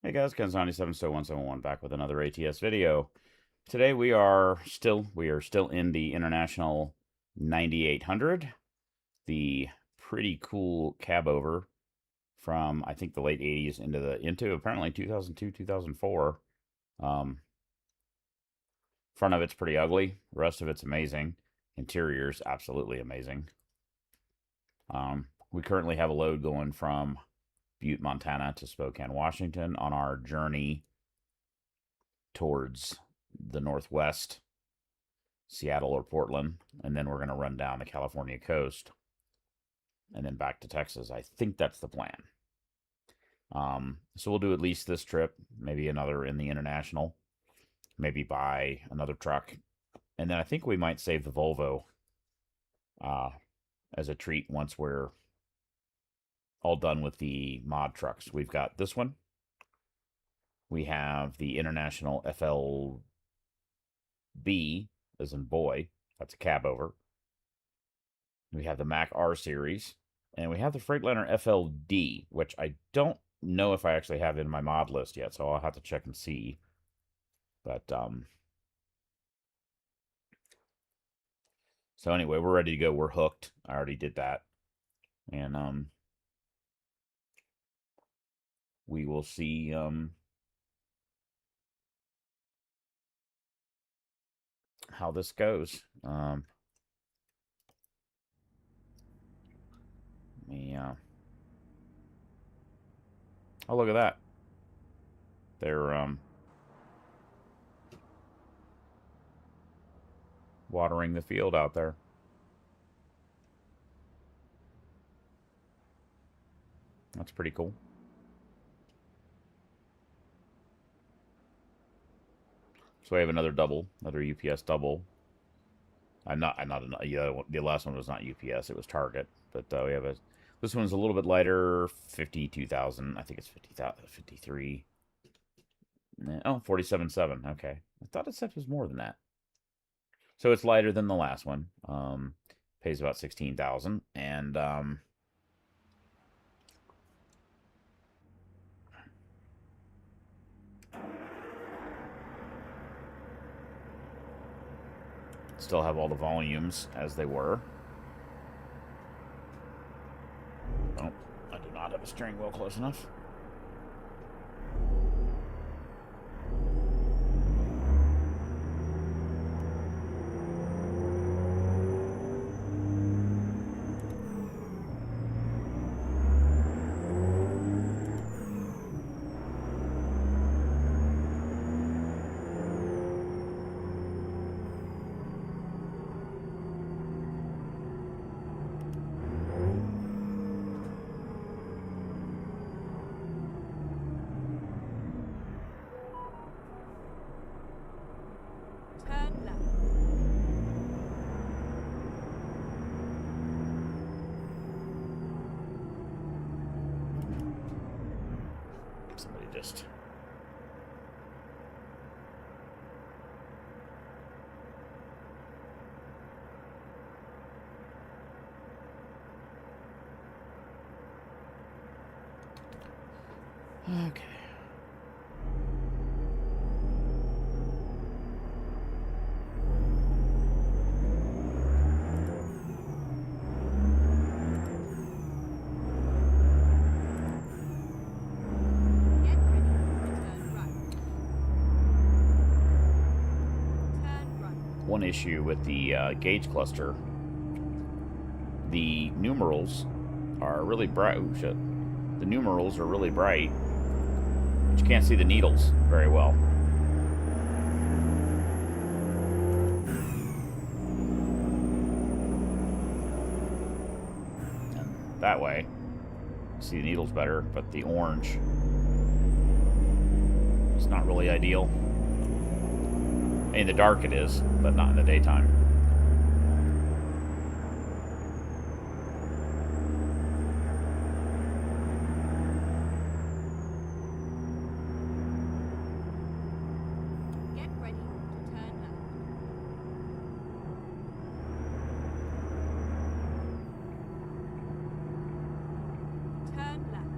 Hey guys, Ken97 back with another ATS video. Today we are still in the International 9800, the pretty cool cab over from I think the late 80s into apparently 2002, 2004. Front of it's pretty ugly, the rest of it's amazing. Interior's absolutely amazing. We currently have a load going from Butte, Montana to Spokane, Washington on our journey towards the Northwest, Seattle or Portland, and then we're going to run down the California coast and then back to Texas. I think that's the plan. So we'll do at least this trip, maybe another in the international, maybe buy another truck, and then I think we might save the Volvo as a treat once we're all done with the mod trucks. We've got this one. We have the International FLB, as in boy. That's a cab over. We have the Mac R series. And we have the Freightliner FLD, which I don't know if I actually have in my mod list yet, so I'll have to check and see. But, so anyway, we're ready to go. We're hooked. I already did that. And, we will see, how this goes. Oh, look at that. They're watering the field out there. That's pretty cool. So we have another double, another UPS double. Yeah, the last one was not UPS, it was Target. But we have this one's a little bit lighter, 52,000. I think it's 50,000, 53. Oh, 47.7. Okay. I thought it said it was more than that. So it's lighter than the last one. Pays about 16,000. And, still have all the volumes as they were. Oh, I do not have a steering wheel close enough. Somebody just... Okay. One issue with the gauge cluster, the numerals are really bright. Oh, shit. The numerals are really bright, but you can't see the needles very well. And that way, you see the needles better, but the orange is not really ideal. In the dark it is, but not in the daytime. Get ready to turn left. Turn left.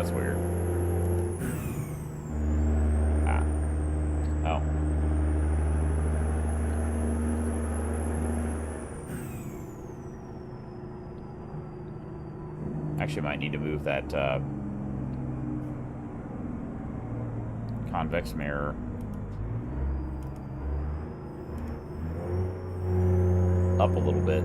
that's weird. Ah. Oh. Actually, might need to move that convex mirror up a little bit.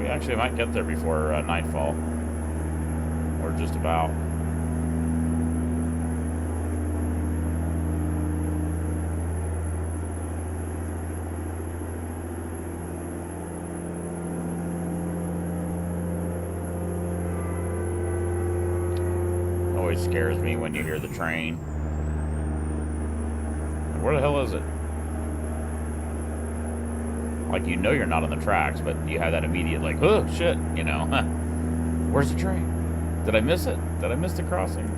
Actually, I might get there before nightfall. Or just about. Always scares me when you hear the train. Where the hell is it? Like, you know you're not on the tracks, but you have that immediate, like, oh, shit, you know. Where's the train? Did I miss it? Did I miss the crossing?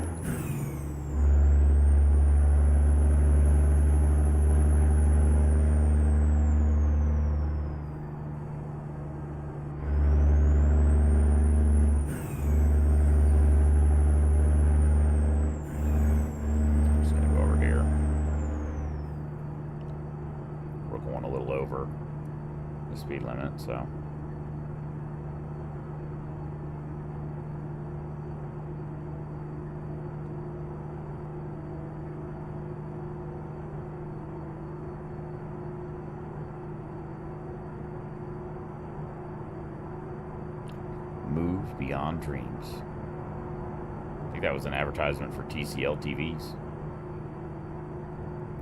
I'm just gonna go over here. We're going a little over the speed limit, so. Move beyond dreams. I think that was an advertisement for TCL TVs.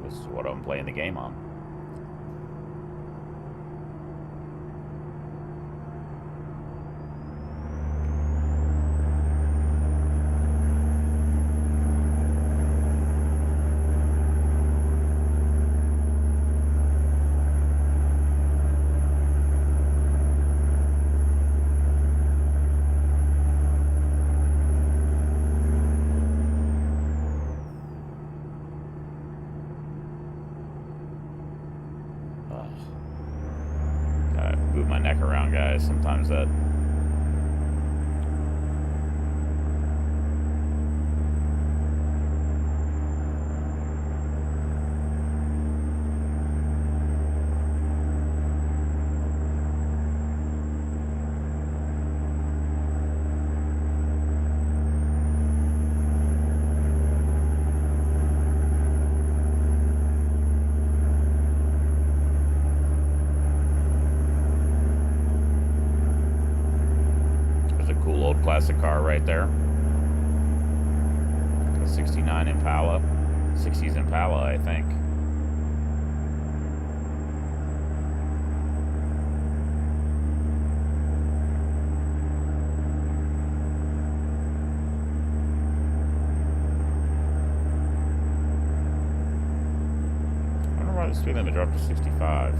This is what I'm playing the game on. Gotta move my neck around, guys. Sometimes that. Cool old classic car right there. A 69 Impala. 60s Impala, I think. I wonder why the speed limit dropped to 65.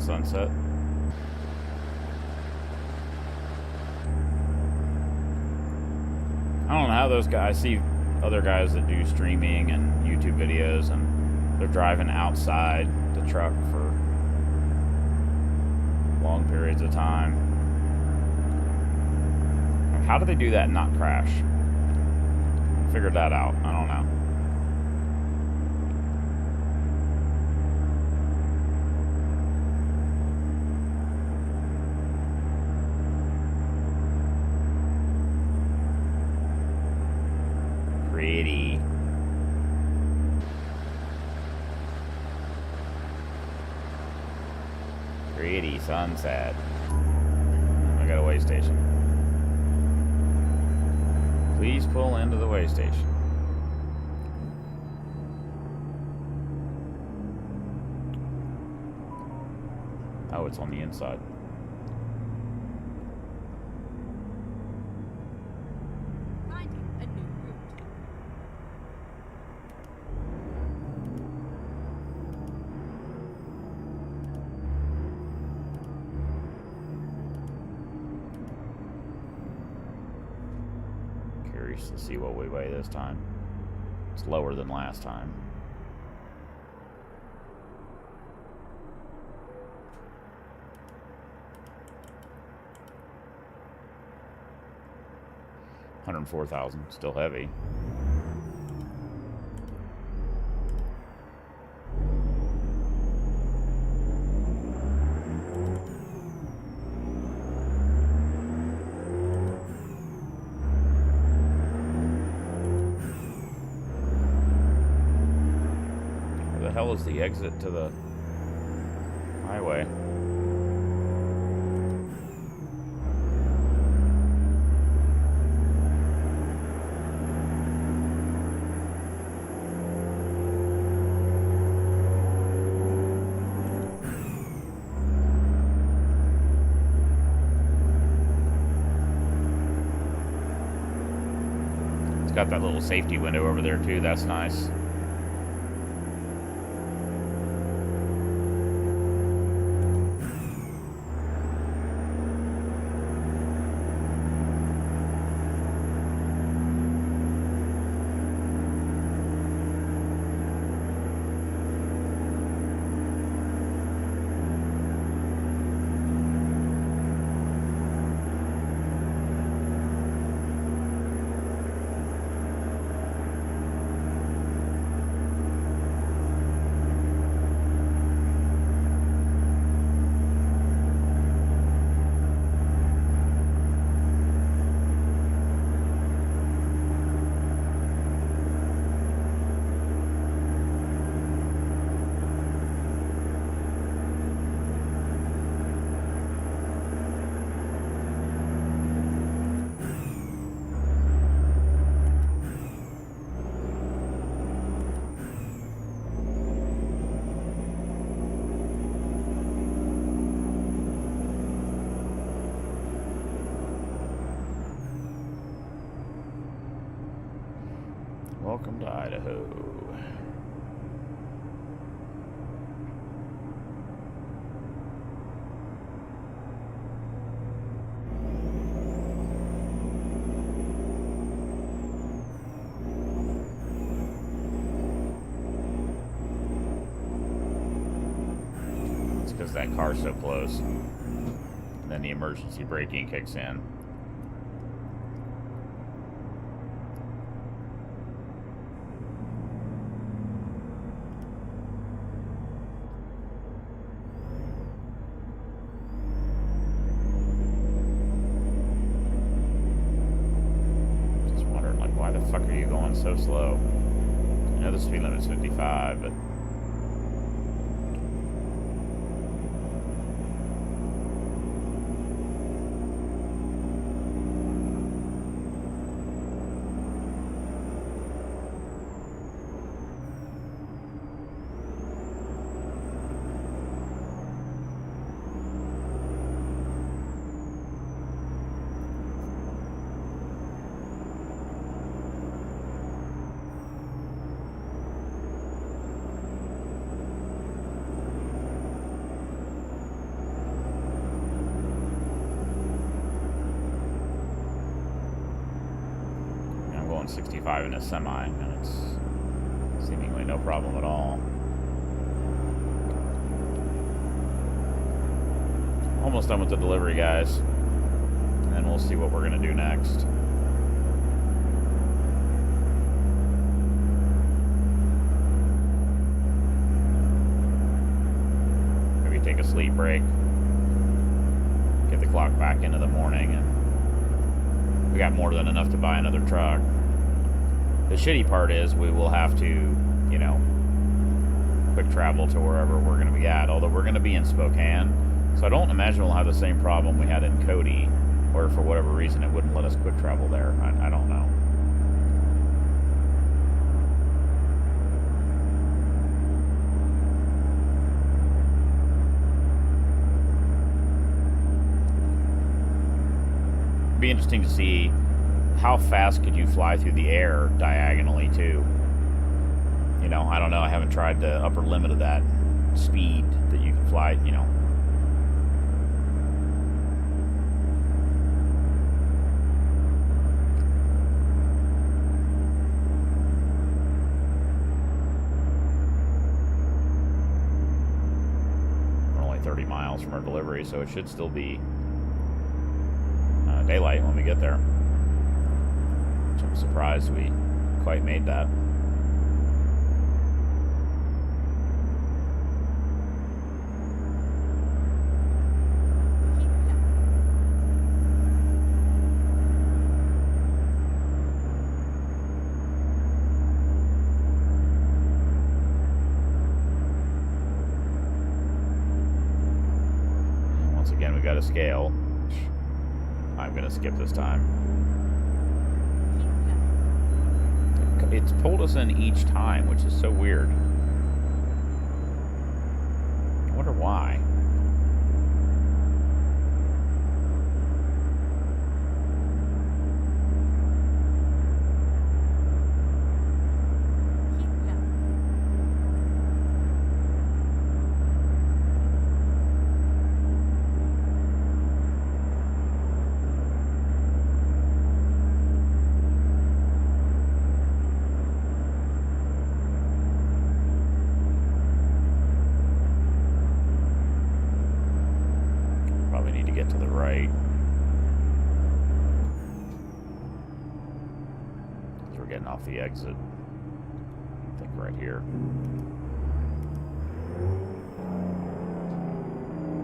sunset. I don't know how those guys, I see other guys that do streaming and YouTube videos, and they're driving outside the truck for long periods of time. How do they do that and not crash? Figured that out. I don't know. Pretty. Pretty sunset. I got a way station. Please pull into the way station. Oh, it's on the inside. Finding a new route. Curious to see what we weigh this time. It's lower than last time. $104,000, still heavy. Where the hell is the exit to the highway? Got that little safety window over there too. That's nice. Welcome to Idaho. It's because that car's so close. And then the emergency braking kicks in. So slow. I know the speed limit's 55, but going 65 in a semi, and it's seemingly no problem at all. Almost done with the delivery, guys. And then we'll see what we're going to do next. Maybe take a sleep break. Get the clock back into the morning, and we got more than enough to buy another truck. The shitty part is we will have to, you know, quick travel to wherever we're going to be at. Although we're going to be in Spokane, so I don't imagine we'll have the same problem we had in Cody, where for whatever reason it wouldn't let us quick travel there. I don't know. Be interesting to see how fast could you fly through the air diagonally too. You know, I don't know. I haven't tried the upper limit of that speed that you can fly, you know. We're only 30 miles from our delivery, so it should still be daylight when we get there. Which I'm surprised we quite made that. And once again, we got a scale. I'm going to skip this time. It's pulled us in each time, which is so weird. I wonder why. To the right. So we're getting off the exit. I think right here.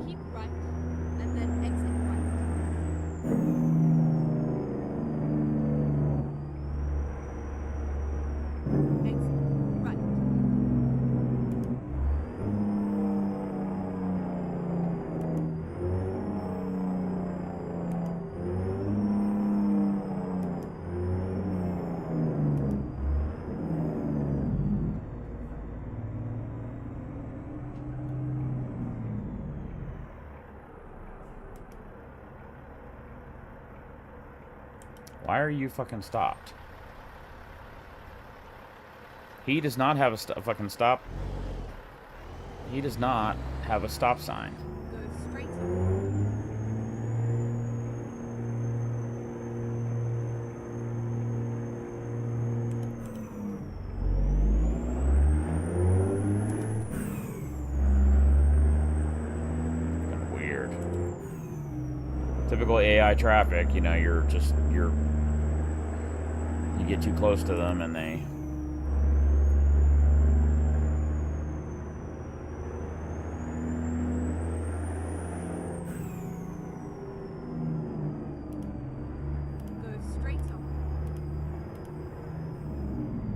Keep right, and then exit right. Exit right. Why are you fucking stopped? He does not have a fucking stop. He does not have a stop sign. Go straight. Fucking weird. Typical AI traffic, you know, you get too close to them and they Go straight on.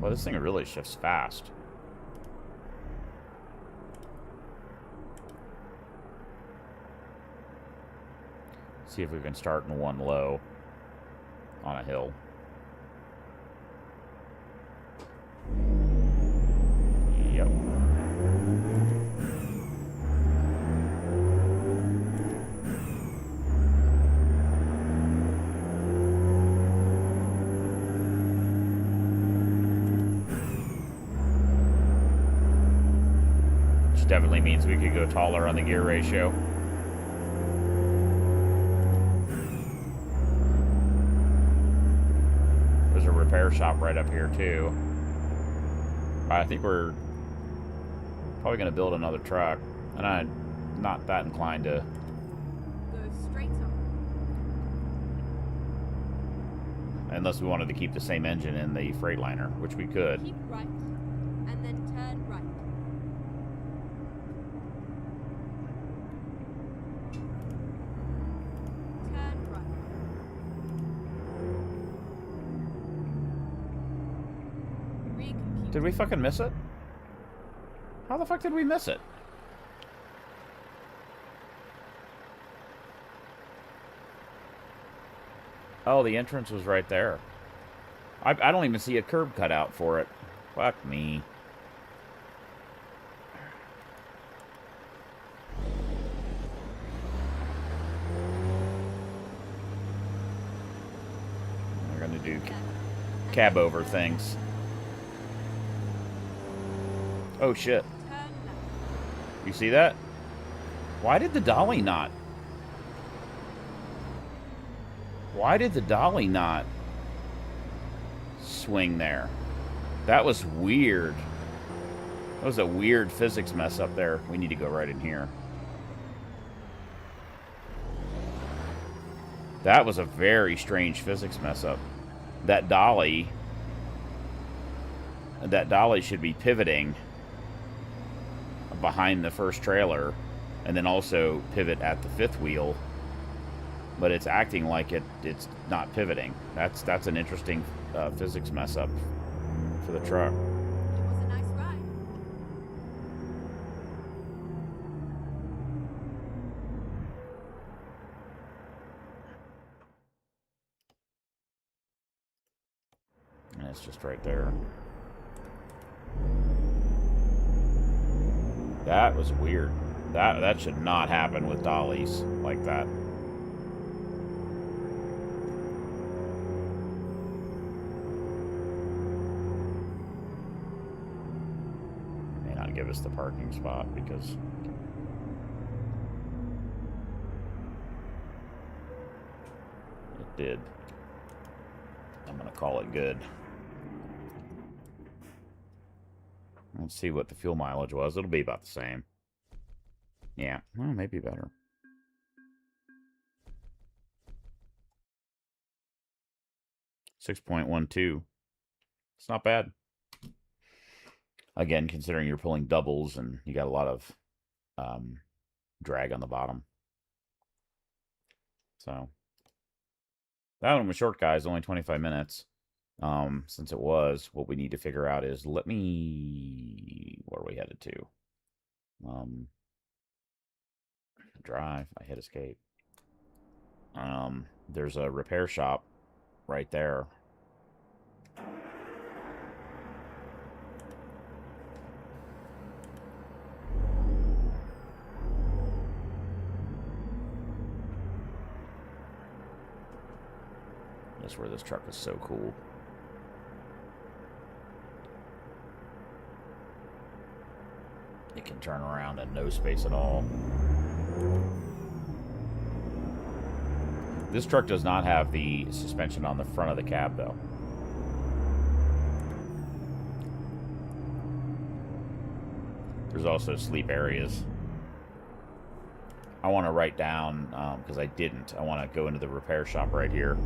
well, this thing really shifts fast. See if we can start in one low on a hill. Yep. Which definitely means we could go taller on the gear ratio. repair shop right up here, too. I think we're probably going to build another truck. And I'm not that inclined to... Go straight on. Unless we wanted to keep the same engine in the Freightliner, which we could. Keep right, and then turn right. Turn right. Recompute. Did we fucking miss it? How the fuck did we miss it? Oh, the entrance was right there. I don't even see a curb cut out for it. Fuck me. We're gonna do cab over things. Oh shit. Turn left. You see that? Why did the dolly not? Why did the dolly not swing there? That was weird. That was a weird physics mess up there. We need to go right in here. That was a very strange physics mess up. That dolly should be pivoting behind the first trailer and then also pivot at the fifth wheel, but it's acting like it's not pivoting. That's an interesting physics mess up for the truck. It was a nice ride. And it's just right there. That was weird. That should not happen with dollies like that. May not give us the parking spot because it did. I'm gonna call it good. Let's see what the fuel mileage was. It'll be about the same. Yeah, well, maybe better. 6.12. It's not bad. Again, considering you're pulling doubles and you got a lot of drag on the bottom. So that one was short, guys. Only 25 minutes. Since it was, what we need to figure out is, where are we headed to? Drive. I hit escape. There's a repair shop right there. That's where this truck is so cool. It can turn around in no space at all. This truck does not have the suspension on the front of the cab, though. There's also sleep areas. I want to write down, because I didn't. I want to go into the repair shop right here.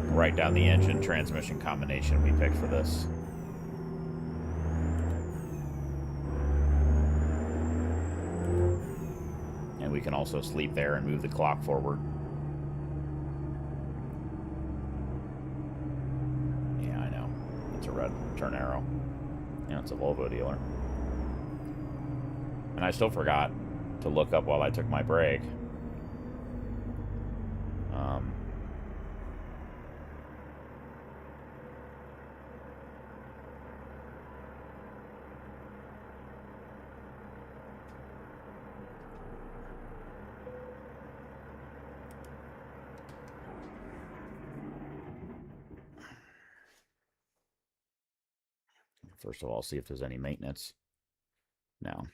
Write down the engine transmission combination we picked for this. And we can also sleep there and move the clock forward. Yeah, I know. It's a red turn arrow. Yeah, it's a Volvo dealer. And I still forgot to look up while I took my break. First of all, see if there's any maintenance. No.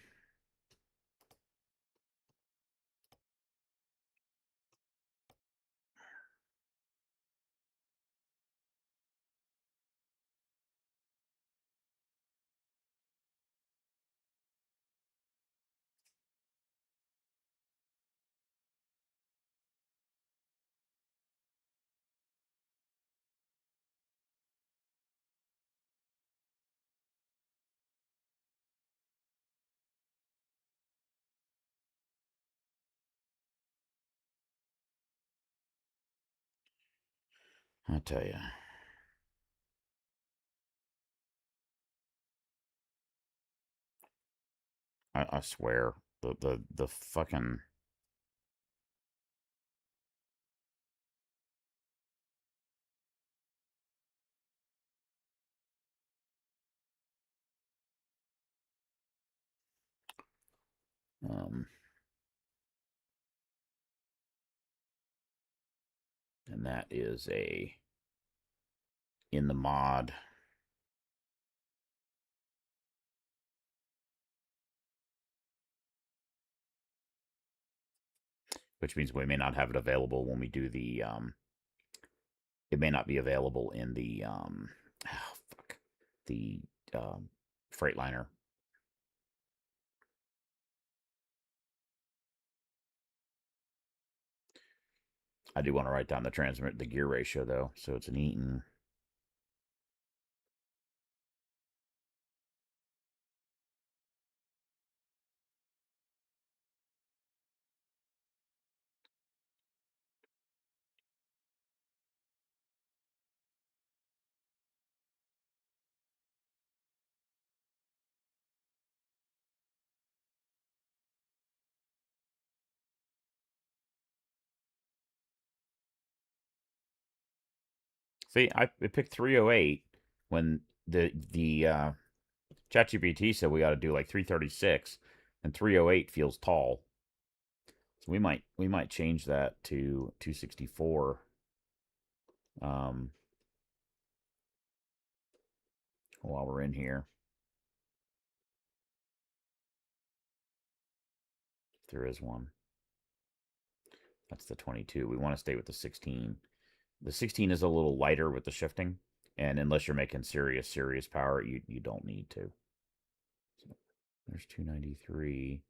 I tell you. I swear. The fucking... and that is a... in the mod. Which means we may not have it available when we do the... it may not be available in the... oh, fuck. The Freightliner. I do want to write down the gear ratio, though. So it's an Eaton... See, I picked 308 when the ChatGPT said we got to do like 336, and 308 feels tall. So we might change that to 264. While we're in here, if there is one. That's the 22. We want to stay with the 16. The 16 is a little lighter with the shifting, and unless you're making serious power, you don't need to. So there's 293.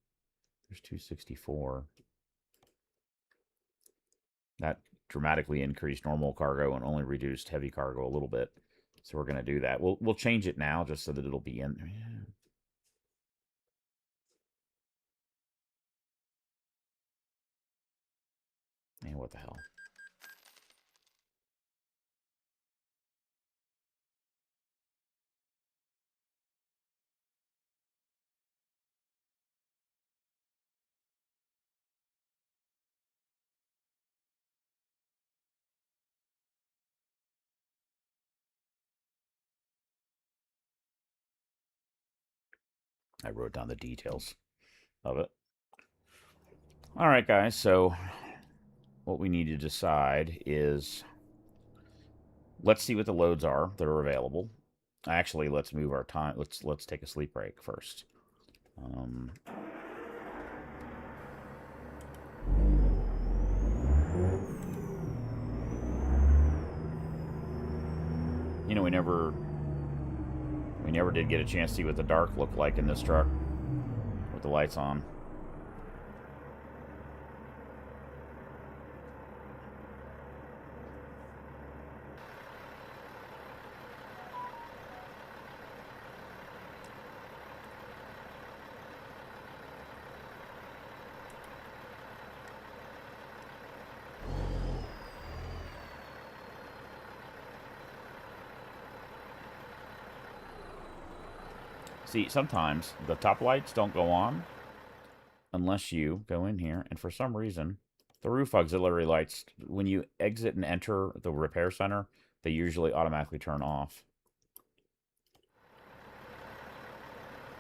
There's 264. That dramatically increased normal cargo and only reduced heavy cargo a little bit. So we're going to do that. We'll change it now just so that it'll be in. Man, what the hell? I wrote down the details of it. All right, guys. So what we need to decide is, let's see what the loads are that are available. Actually, let's move our time. Let's take a sleep break first. You know, we never did get a chance to see what the dark looked like in this truck with the lights on. See, sometimes the top lights don't go on unless you go in here, and for some reason, the roof auxiliary lights, when you exit and enter the repair center, they usually automatically turn off.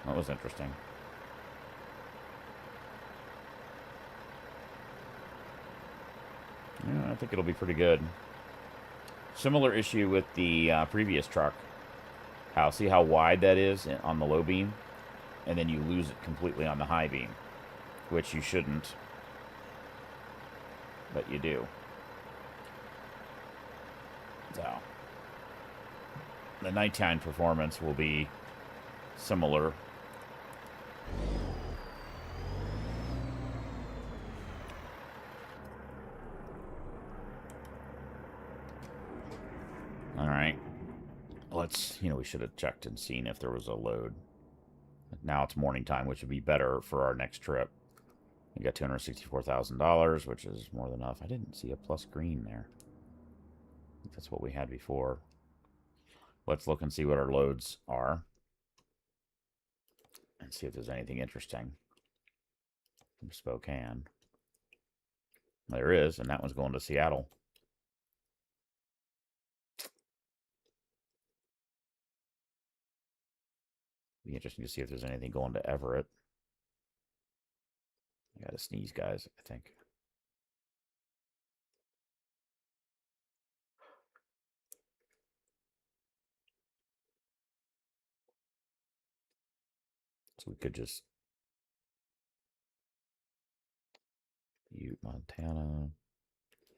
That was interesting. Yeah, I think it'll be pretty good. Similar issue with the previous truck. See how wide that is on the low beam? And then you lose it completely on the high beam. Which you shouldn't. But you do. So. The nighttime performance will be similar. Alright. We should have checked and seen if there was a load. Now it's morning time, which would be better for our next trip. We got $264,000, which is more than enough. I didn't see a plus green there. that's what we had before. Let's look and see what our loads are. And see if there's anything interesting from Spokane. There is, and that one's going to Seattle. Be interesting to see if there's anything going to Everett. I gotta sneeze, guys, I think. So we could just Butte, Montana,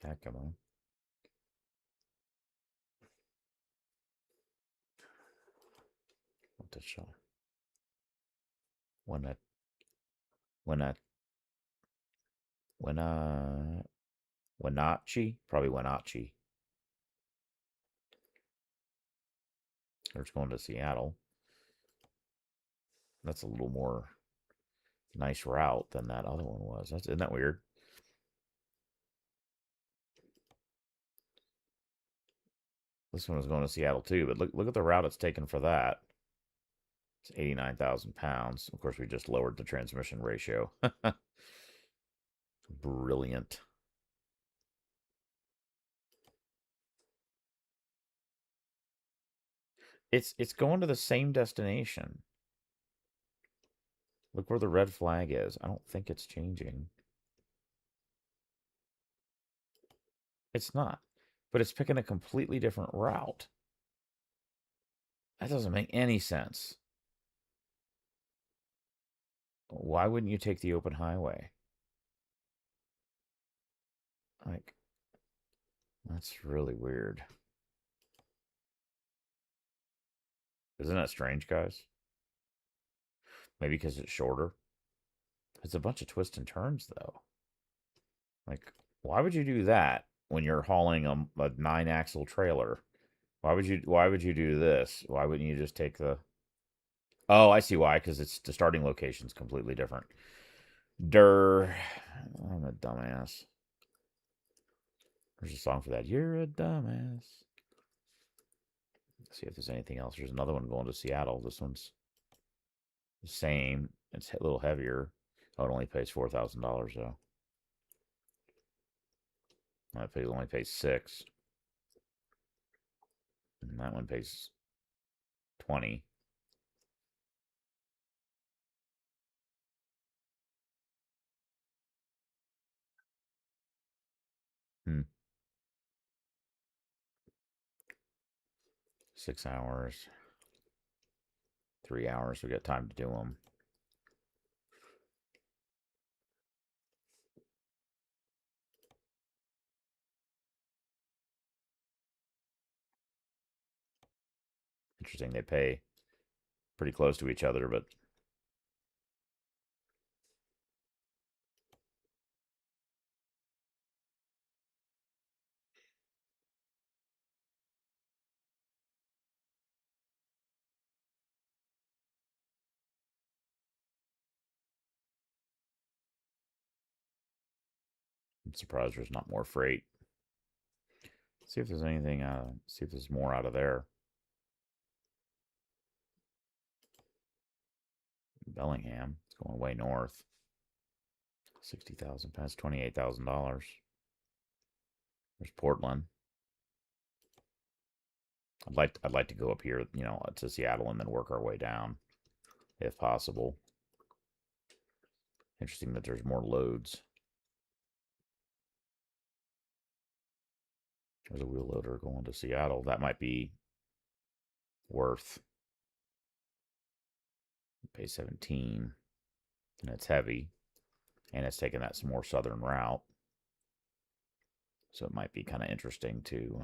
Yakima. What the show? Wenat, Wenat, Wenatchee? Probably Wenatchee. It's going to Seattle. That's a little more nice route than that other one was. Isn't that weird? This one was going to Seattle too, but look at the route it's taken for that. It's 89,000 pounds. Of course, we just lowered the transmission ratio. Brilliant. It's going to the same destination. Look where the red flag is. I don't think it's changing. It's not. But it's picking a completely different route. That doesn't make any sense. Why wouldn't you take the open highway? Like, that's really weird. Isn't that strange, guys? Maybe because it's shorter. It's a bunch of twists and turns, though. Like, why would you do that when you're hauling a 9-axle trailer? Why would you do this? Why wouldn't you just take the... Oh, I see why, because it's the starting location's completely different. I'm a dumbass. There's a song for that. You're a dumbass. Let's see if there's anything else. There's another one going to Seattle. This one's the same. It's a little heavier. Oh, it only pays $4,000 though. That only pays $6,000. And that one pays $20,000. Hmm. 6 hours. 3 hours. We got time to do them. Interesting. They pay pretty close to each other, but I'm surprised there's not more freight. See if there's anything, see if there's more out of there. Bellingham, it's going way north. 60,000 pounds, $28,000. There's Portland. I'd like to go up here, to Seattle and then work our way down, if possible. Interesting that there's more loads. There's a wheel loader going to Seattle. That might be worth. Pay 17, and it's heavy, and it's taking that more southern route. So it might be kind of interesting to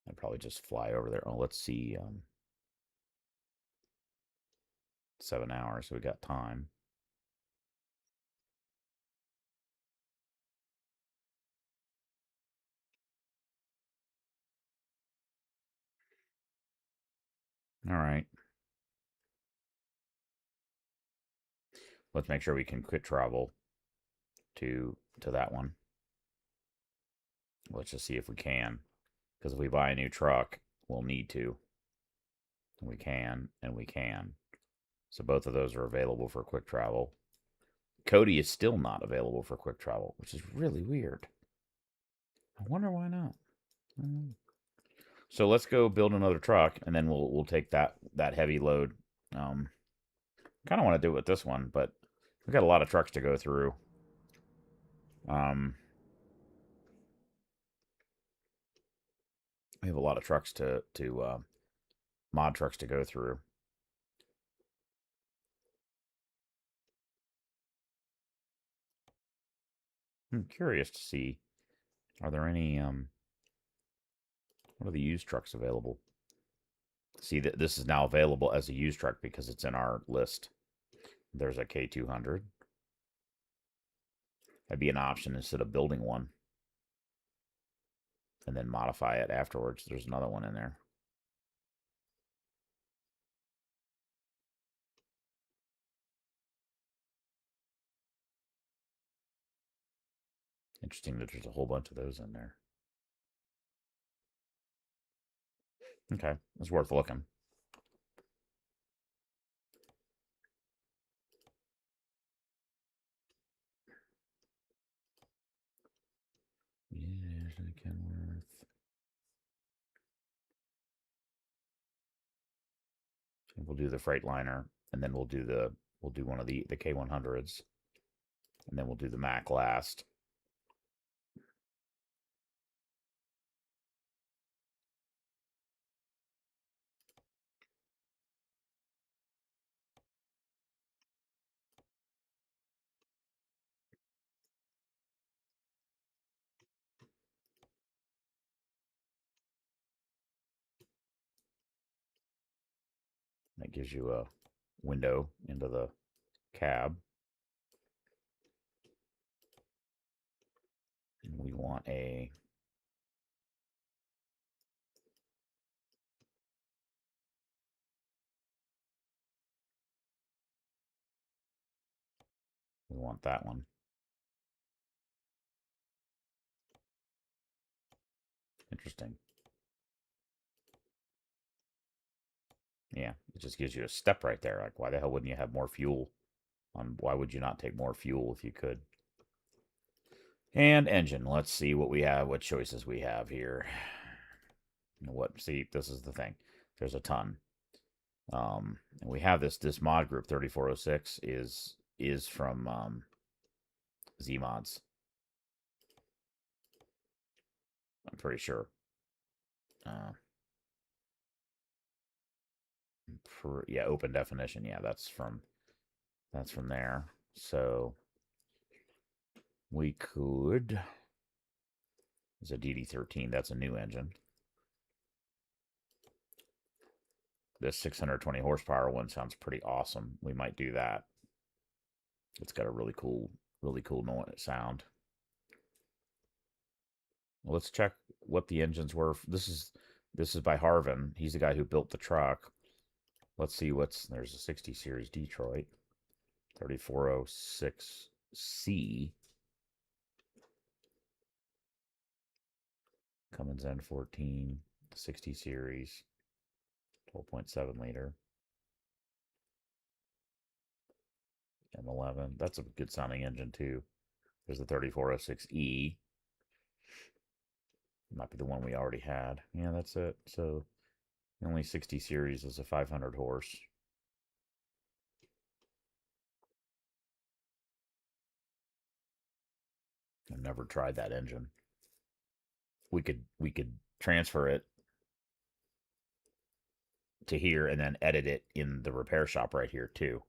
I'd probably just fly over there. Oh, let's see. 7 hours, so we got time. All right. Let's make sure we can quit travel to that one. Let's just see if we can. Because if we buy a new truck, we'll need to. We can, and we can. So both of those are available for quick travel. Cody is still not available for quick travel, which is really weird. I wonder why not. So let's go build another truck, and then we'll take that heavy load. Kind of want to do it with this one, but we've got a lot of trucks to go through. We have a lot of trucks to mod trucks to go through. I'm curious to see, are there any what are the used trucks available? See that this is now available as a used truck because it's in our list. There's a K200. That'd be an option instead of building one and then modify it afterwards. There's another one in there. Interesting that there's a whole bunch of those in there. Okay, it's worth looking. Yeah, Kenworth. We'll do the Freightliner, and then we'll do one of the K100s, and then we'll do the Mac last. That gives you a window into the cab. And we want a we want that one. Interesting. Yeah, it just gives you a step right there. Like, why the hell wouldn't you have more fuel? Why would you not take more fuel if you could? And engine. Let's see what we have, what choices we have here. See, this is the thing. There's a ton. And we have this mod group 3406 is from Zmods. I'm pretty sure. Yeah, open definition. Yeah, that's from there. So we could. It's a DD13. That's a new engine. This 620 horsepower one sounds pretty awesome. We might do that. It's got a really cool sound. Well, let's check what the engines were. This is by Harvin. He's the guy who built the truck. Let's see there's a 60 series Detroit 3406C. Cummins N14 60 series 12.7 liter M11. That's a good sounding engine too. There's the 3406E. Might be the one we already had. Yeah, that's it. So the only 60 series is a 500 horse. I've never tried that engine. We could transfer it to here and then edit it in the repair shop right here too,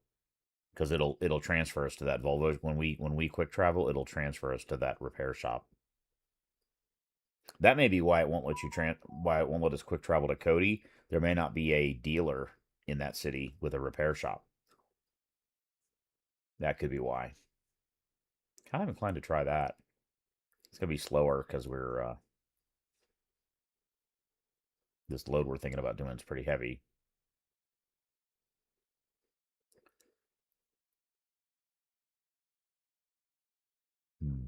because it'll transfer us to that Volvo when we quick travel. It'll transfer us to that repair shop. That may be why it won't let you why it won't let us quick travel to Cody. There may not be a dealer in that city with a repair shop. That could be why. Kind of inclined to try that. It's gonna be slower because we're this load we're thinking about doing is pretty heavy. Hmm.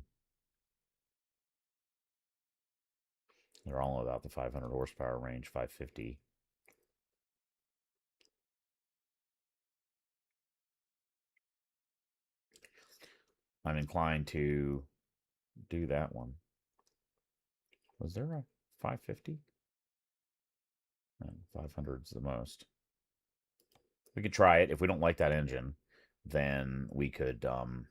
They're all about the 500 horsepower range, 550. I'm inclined to do that one. Was there a 550? No, 500 is the most. We could try it. If we don't like that engine, then we could um,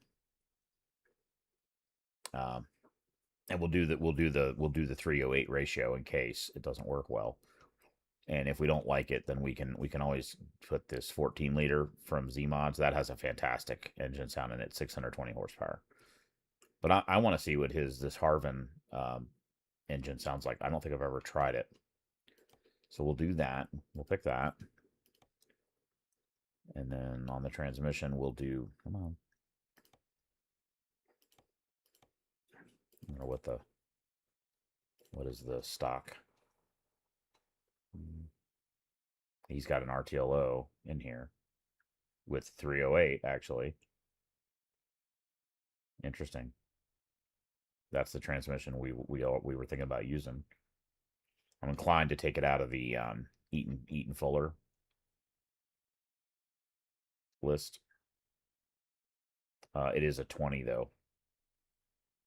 and we'll do the 308 ratio in case it doesn't work well. And if we don't like it, then we can always put this 14 liter from Z Mods. That has a fantastic engine sound in it, 620 horsepower. But I want to see what this Harvin engine sounds like. I don't think I've ever tried it. So we'll do that. We'll pick that. And then on the transmission, we'll do, come on. I don't know what is the stock? He's got an RTLO in here with 308, actually. Interesting. That's the transmission we were thinking about using. I'm inclined to take it out of the Eaton Fuller list. It is a 20 though.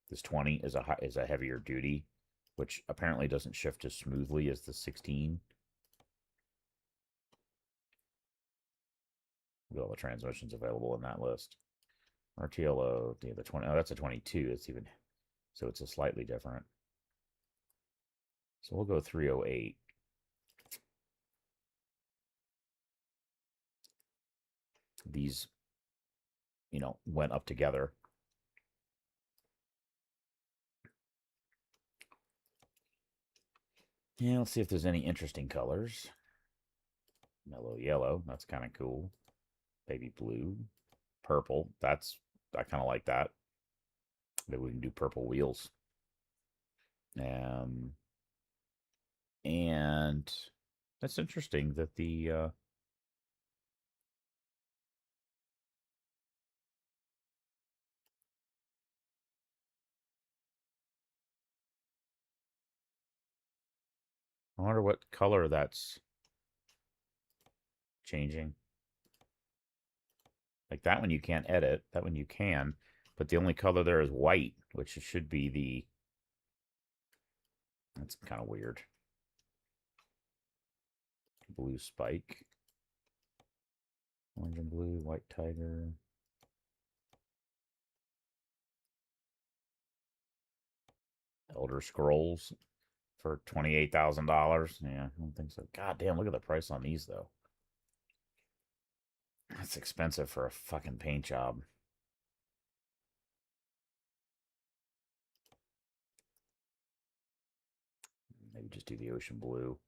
This 20 is a heavier duty, which apparently doesn't shift as smoothly as the 16. Look at all the transmissions available in that list. RTLO, the 20. Oh, that's a 22. It's even so. It's a slightly different. So we'll go 308. These, went up together. Yeah, let's see if there's any interesting colors. Mellow yellow, that's kind of cool. Baby blue, purple. I kind of like that. Maybe we can do purple wheels. And that's interesting that I wonder what color that's changing. Like that one you can't edit. That one you can, but the only color there is white, which should be the. That's kind of weird. Blue spike. Orange and blue, white tiger. Elder Scrolls for $28,000. Yeah, I don't think so. God damn, look at the price on these though. That's expensive for a fucking paint job. Maybe just do the ocean blue.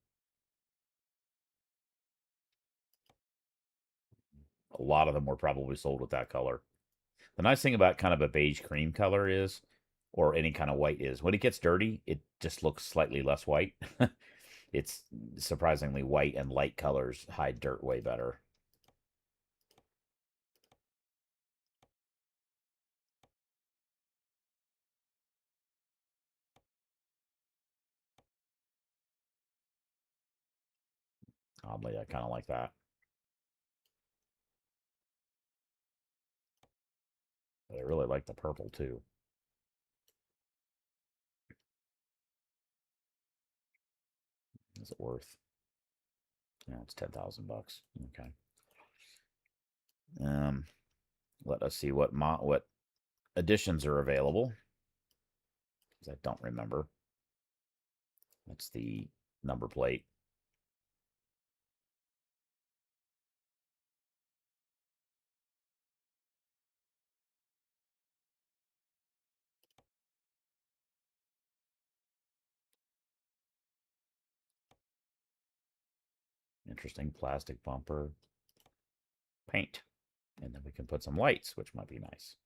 A lot of them were probably sold with that color. The nice thing about kind of a beige cream color is, or any kind of white is, when it gets dirty, it just looks slightly less white. It's surprisingly white and light colors hide dirt way better. Oddly, I kind of like that. But I really like the purple too. Is it worth? Yeah, it's $10,000. Okay. Um, Let us see what additions are available. Because I don't remember. That's the number plate. Interesting plastic bumper. Paint. And then we can put some lights, which might be nice.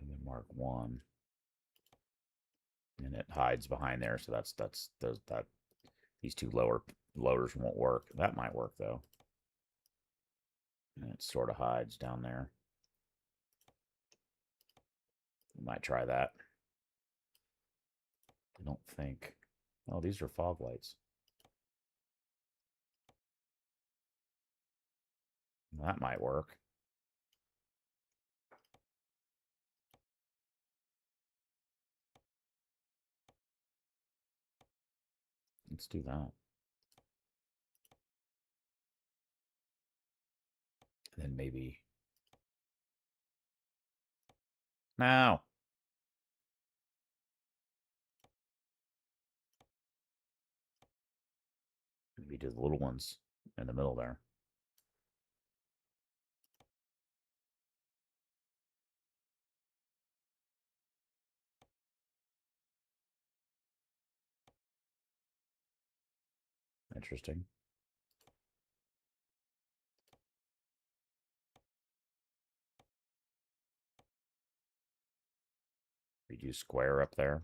And then mark 1. And it hides behind there, so that these two loaders won't work. That might work though. And it sort of hides down there. We might try that. I don't think. Oh, these are fog lights. That might work. Let's do that. And then maybe. Now. Maybe do the little ones in the middle there. Interesting. We do square up there.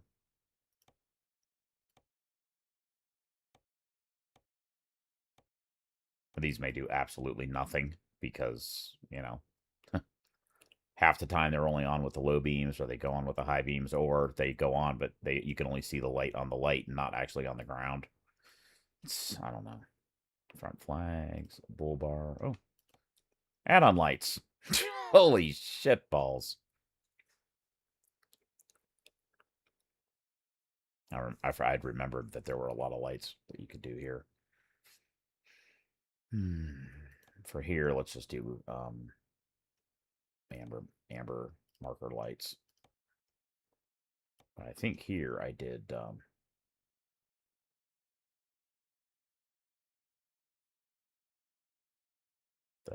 These may do absolutely nothing because, you know, half the time they're only on with the low beams, or they go on with the high beams, or they go on, but you can only see the light on the light and not actually on the ground. I don't know. Front flags, bull bar. Oh, add-on lights. Holy shit balls. I'd remembered that there were a lot of lights that you could do here. For here, let's just do amber marker lights. But I think here I did the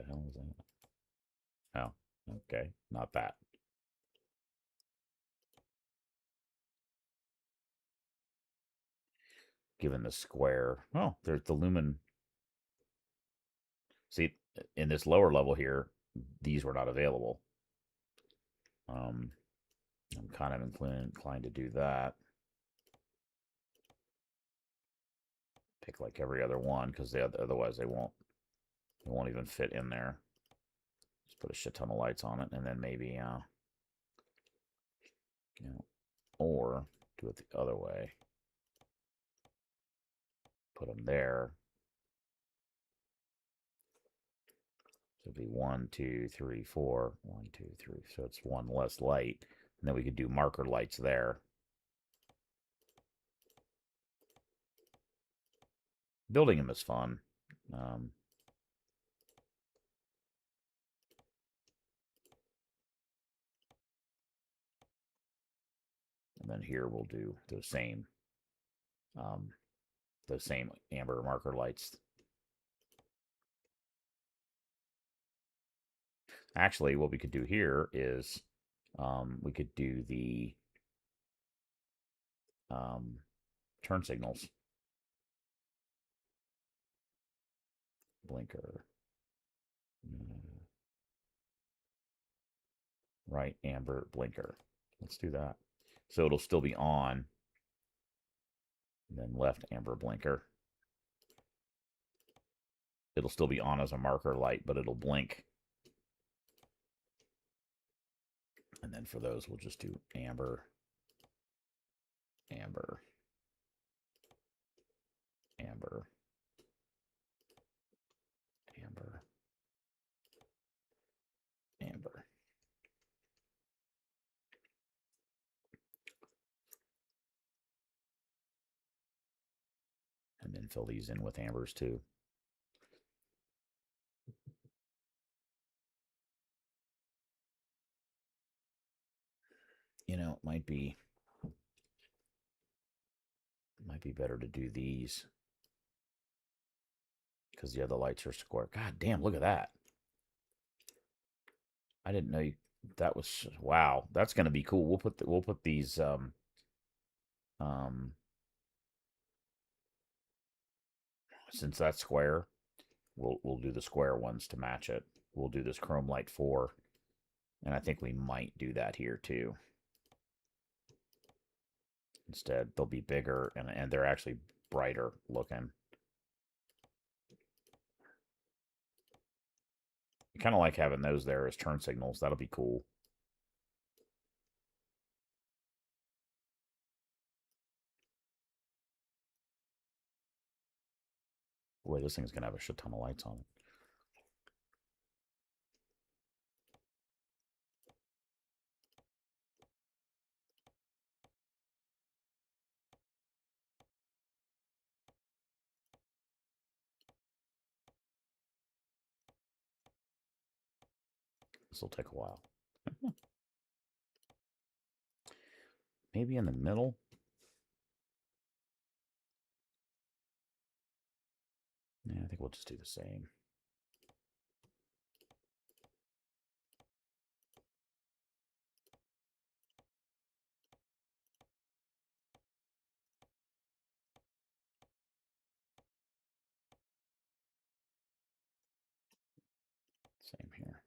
hell is that? Oh, okay, not that. Given the square. Oh, there's the lumen. See, in this lower level here, these were not available. I'm kind of inclined to do that. Pick like every other one, because otherwise they won't even fit in there. Just put a shit ton of lights on it, and then maybe you know, or do it the other way. Put them there. So it'd be 1, 2, 3, 4. 1, 2, 3. So it's one less light. And then we could do marker lights there. Building them is fun. And then here we'll do those same amber marker lights. Actually, what we could do here is we could do the turn signals. Blinker. Right, amber, blinker. Let's do that. So it'll still be on. And then left, amber, blinker. It'll still be on as a marker light, but it'll blink. And then for those, we'll just do amber, amber, amber, amber, amber. And then fill these in with ambers too. You know, it might be better to do these because the other lights are square. God damn, look at that. I didn't know that was wow. That's gonna be cool. We'll put these um since that's square, we'll do the square ones to match it. We'll do this chrome light 4, and I think we might do that here too. Instead, they'll be bigger and they're actually brighter looking. Kind of like having those there as turn signals. That'll be cool. Boy, this thing's gonna have a shit ton of lights on it. This will take a while. Maybe in the middle. Yeah, I think we'll just do the same. Same here.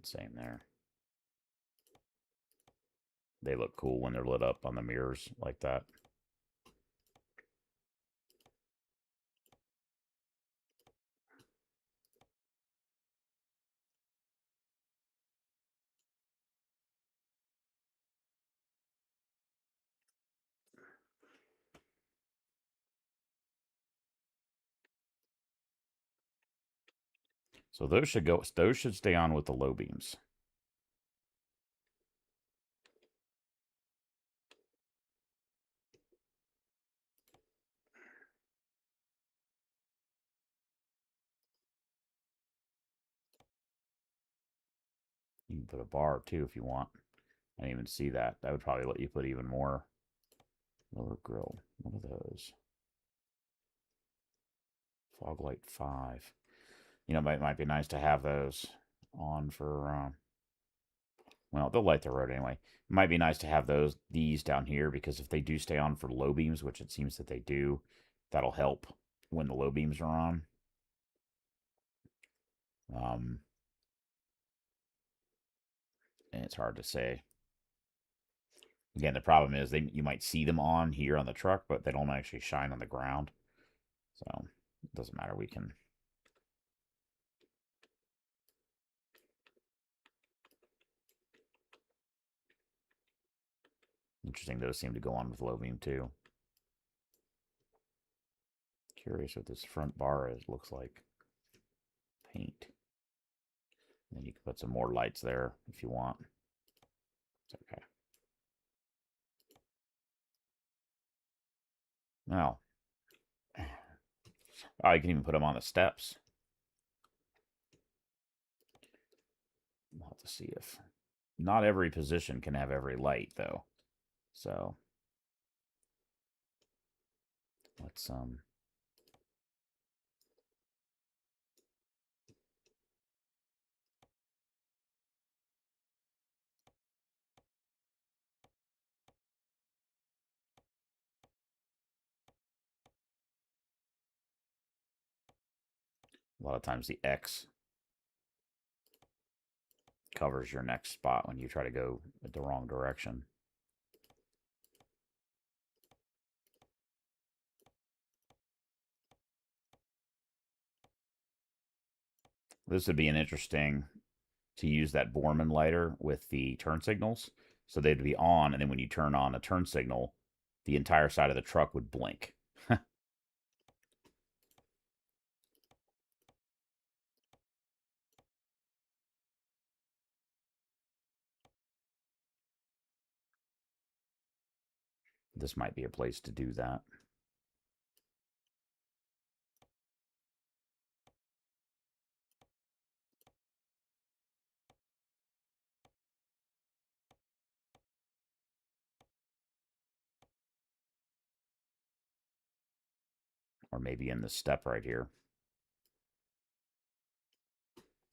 Same there. They look cool when they're lit up on the mirrors like that. So those should go. Those should stay on with the low beams. You can put a bar too if you want. I didn't even see that. That would probably let you put even more. Lower grill. What are those? Fog light 5. You know, it might be nice to have those on for. Well, they'll light the road anyway. It might be nice to have these down here because if they do stay on for low beams, which it seems that they do, that'll help when the low beams are on. Um, and it's hard to say. Again, the problem is you might see them on here on the truck, but they don't actually shine on the ground. So it doesn't matter. We can. Interesting, those seem to go on with low beam too. Curious what this front bar looks like. Paint. And then you can put some more lights there if you want. It's okay. Now, oh, you can even put them on the steps. We'll have to see if not every position can have every light though. So let's a lot of times the X covers your next spot when you try to go the wrong direction. This would be an interesting to use that Borman lighter with the turn signals. So they'd be on, and then when you turn on a turn signal, the entire side of the truck would blink. This might be a place to do that. or maybe in the step right here.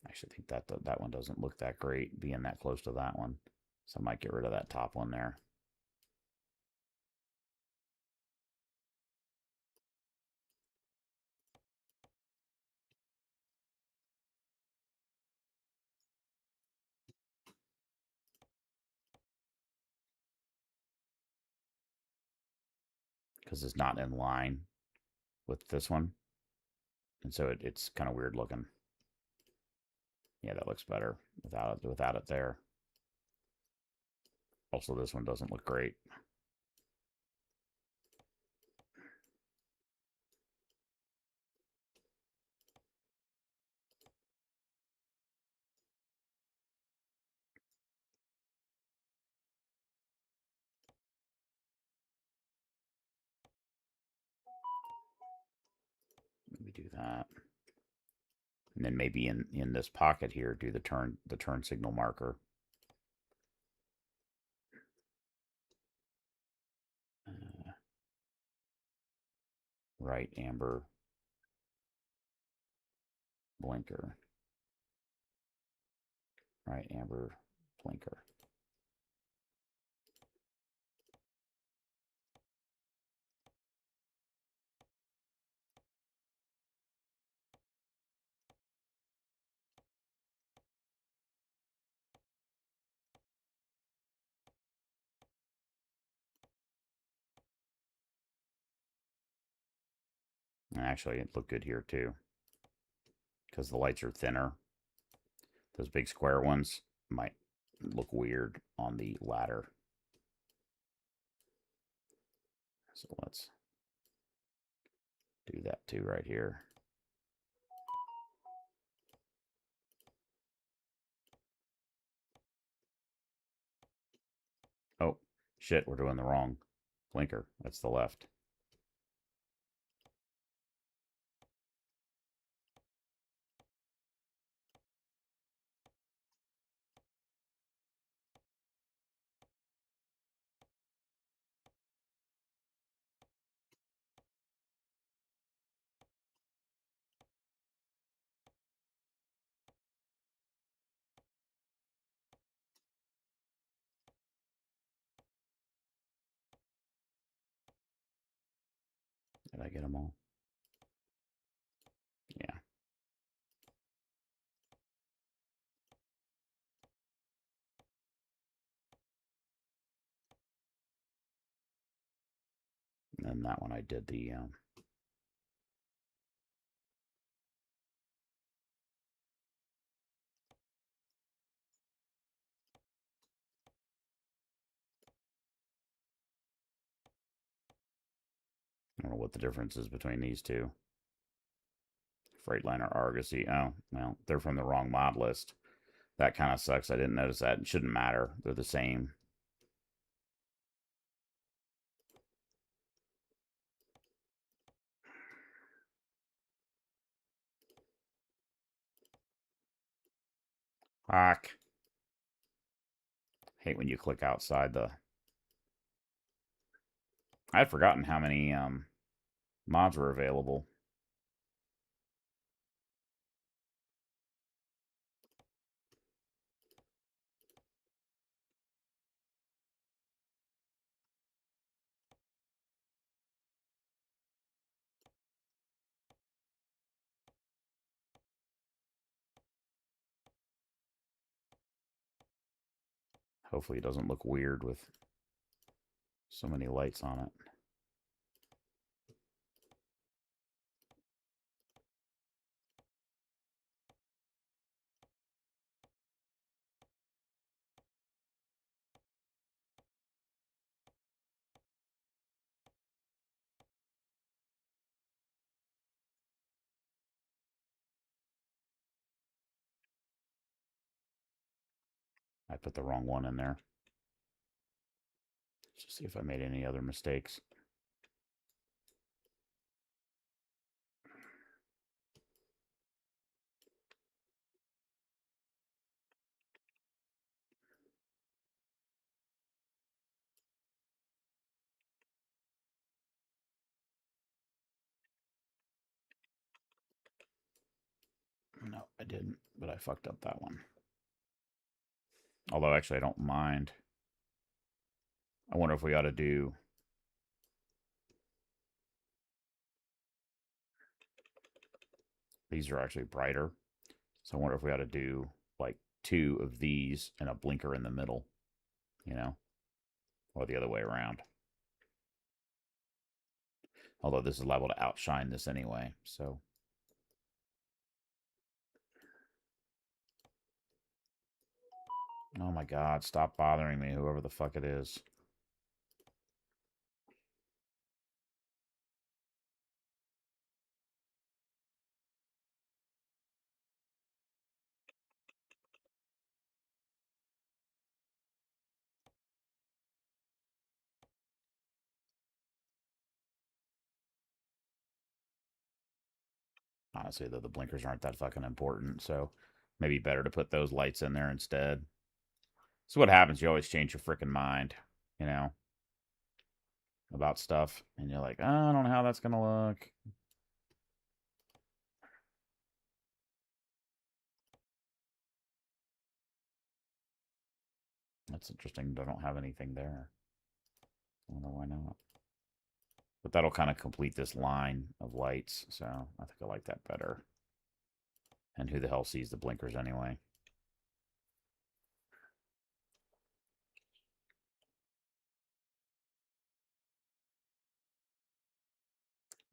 I actually think that one doesn't look that great being that close to that one. So I might get rid of that top one there. Because it's not in line with this one. And so it's kind of weird looking. Yeah, that looks better without it there. Also, this one doesn't look great. Maybe do that. And then maybe in this pocket here, do the turn signal marker. Right amber blinker. Right amber blinker. And actually, it looked good here too, because the lights are thinner. Those big square ones might look weird on the ladder. So let's do that too right here. Oh, shit, we're doing the wrong blinker. That's the left. Did I get them all? Yeah. And then that one I did the I don't know what the difference is between these two. Freightliner Argosy. Oh, well, they're from the wrong mod list. That kind of sucks. I didn't notice that. It shouldn't matter. They're the same. Fuck. Hate when you click outside the... I'd forgotten how many mods were available. Hopefully it doesn't look weird with so many lights on it. I put the wrong one in there. Let's just see if I made any other mistakes. I didn't, but I fucked up that one. Although, actually, I don't mind. I wonder if we ought to do... These are actually brighter. So I wonder if we ought to do, like, 2 of these and a blinker in the middle. You know? Or the other way around. Although this is liable to outshine this anyway, so... Oh my god, stop bothering me, whoever the fuck it is. Honestly, though, the blinkers aren't that fucking important, so maybe better to put those lights in there instead. So what happens, you always change your freaking mind, you know, about stuff. And you're like, oh, I don't know how that's going to look. That's interesting. I don't have anything there. I wonder why not. But that'll kind of complete this line of lights, so I think I like that better. And who the hell sees the blinkers anyway?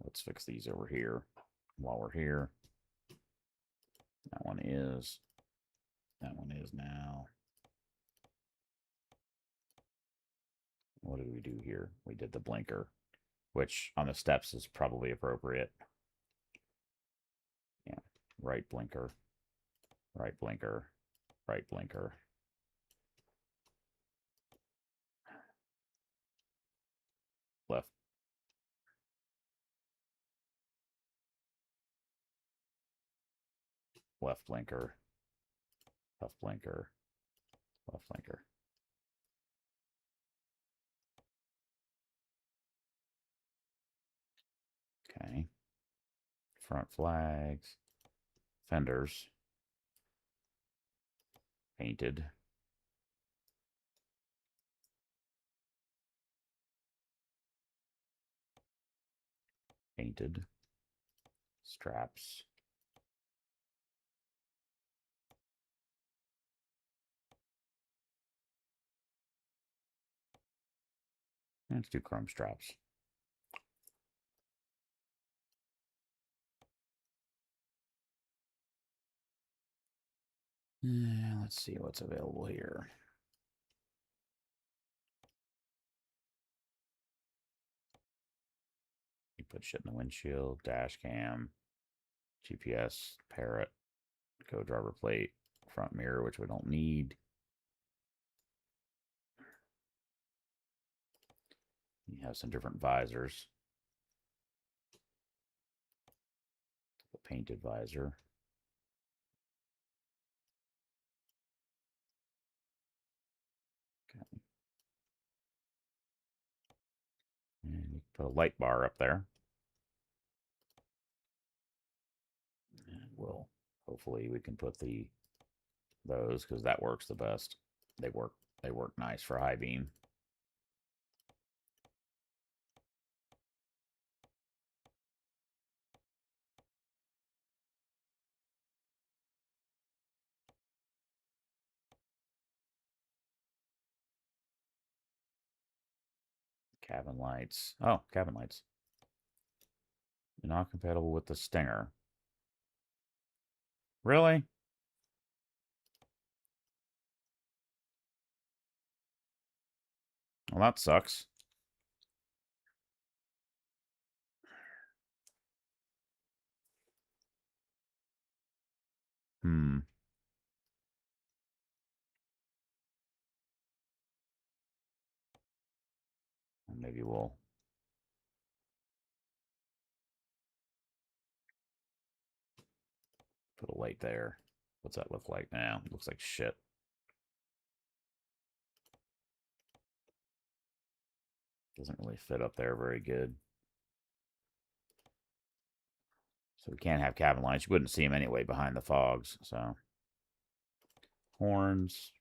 Let's fix these over here while we're here. That one is. That one is now. What did we do here? We did the blinker, which on the steps is probably appropriate. Yeah, right blinker, right blinker, right blinker. Left. Left blinker, left blinker, left blinker. Okay. Front flags, fenders, painted. Painted. Straps. Let's do chrome straps. Let's see what's available here. You put shit in the windshield, dash cam, GPS, parrot, co-driver plate, front mirror, which we don't need. You have some different visors. The painted visor. Okay. And you put a light bar up there. And we'll hopefully we can put those because that works the best. They work nice for high beam. Cabin lights. Oh, cabin lights. Not compatible with the Stinger. Really? Well, that sucks. Hmm. Maybe we'll put a light there. What's that look like now? Looks like shit. Doesn't really fit up there very good. So we can't have cabin lights. You wouldn't see them anyway behind the fogs. So horns.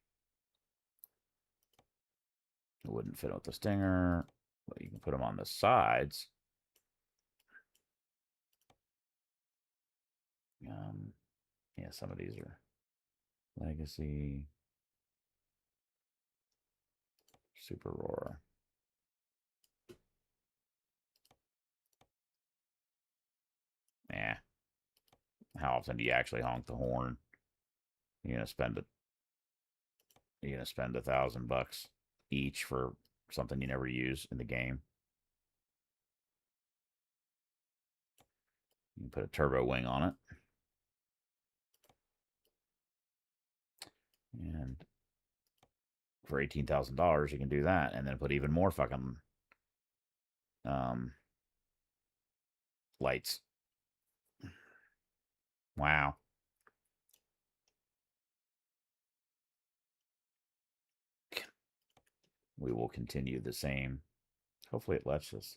It wouldn't fit with the Stinger. But you can put them on the sides. Yeah, some of these are Legacy, Super Roar. Yeah. How often do you actually honk the horn? You're gonna spend it. You're gonna spend $1,000 each for something you never use in the game. You can put a turbo wing on it. And for $18,000, you can do that, and then put even more fucking lights. Wow. We will continue the same. Hopefully it lets us.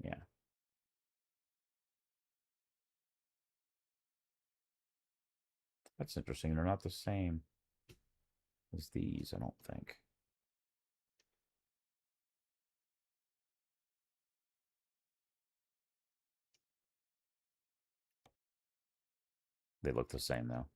Yeah. That's interesting. They're not the same as these, I don't think. They look the same, though.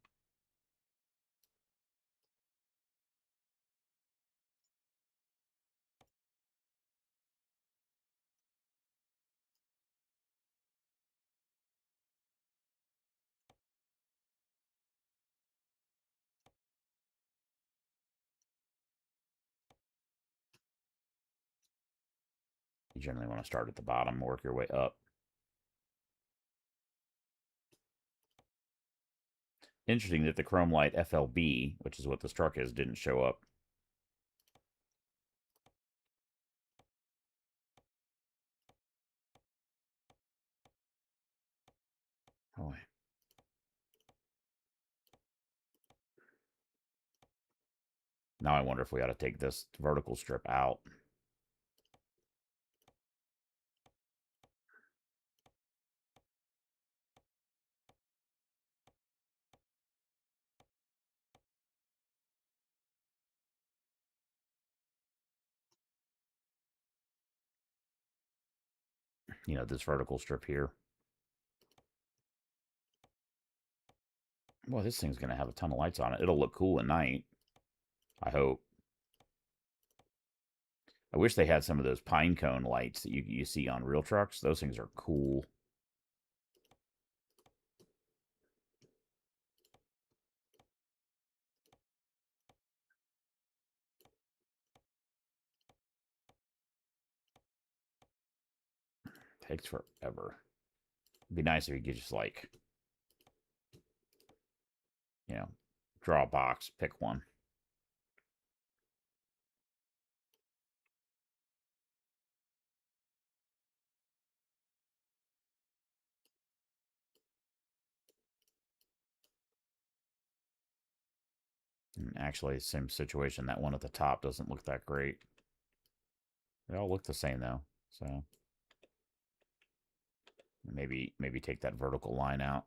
You generally want to start at the bottom, work your way up. Interesting that the Chrome Light FLB, which is what this truck is, didn't show up. Oh, now I wonder if we ought to take this vertical strip out. You know, this vertical strip here. Well, this thing's going to have a ton of lights on it. It'll look cool at night. I hope. I wish they had some of those pine cone lights that you see on real trucks. Those things are cool. Takes forever. It'd be nice if you could just, like, you know, draw a box, pick one. And actually, same situation. That one at the top doesn't look that great. They all look the same, though. So maybe take that vertical line out.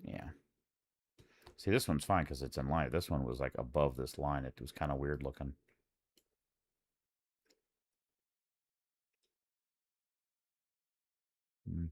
Yeah. See, this one's fine because it's in line. This one was like above this line. It was kind of weird looking. Mm.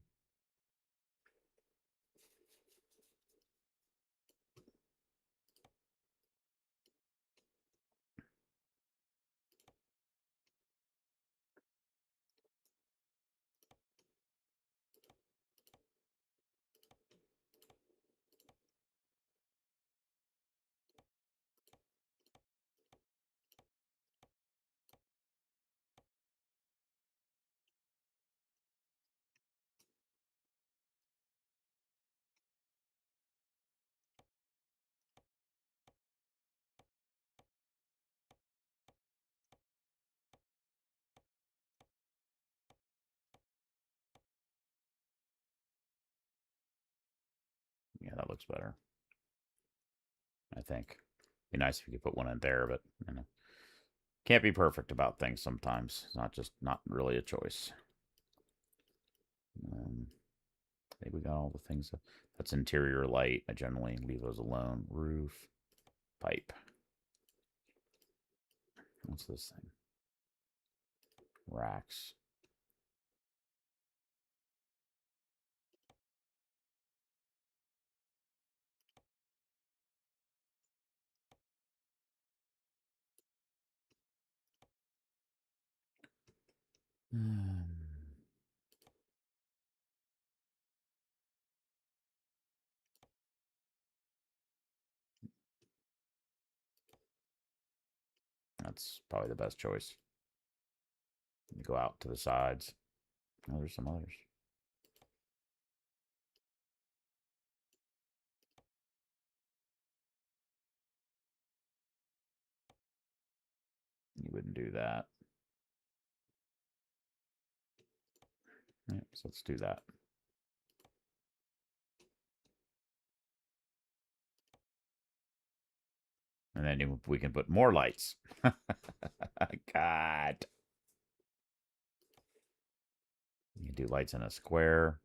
looks better. I think. Be nice if you could put one in there, but you know, can't be perfect about things sometimes. It's not really a choice. I think we got all the things. That's interior light. I generally leave those alone. Roof, pipe. What's this thing? Racks. That's probably the best choice. You go out to the sides. Oh, there's some others. You wouldn't do that. Yep, so let's do that. And then we can put more lights. God. You can do lights in a square.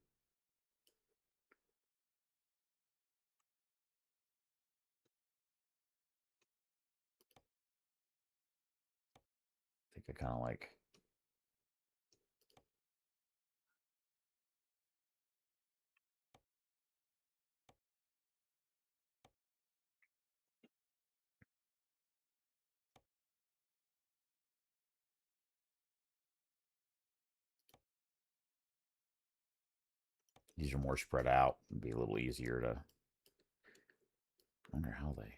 I think I kind of like. These are more spread out. It'd be a little easier to. I wonder how they.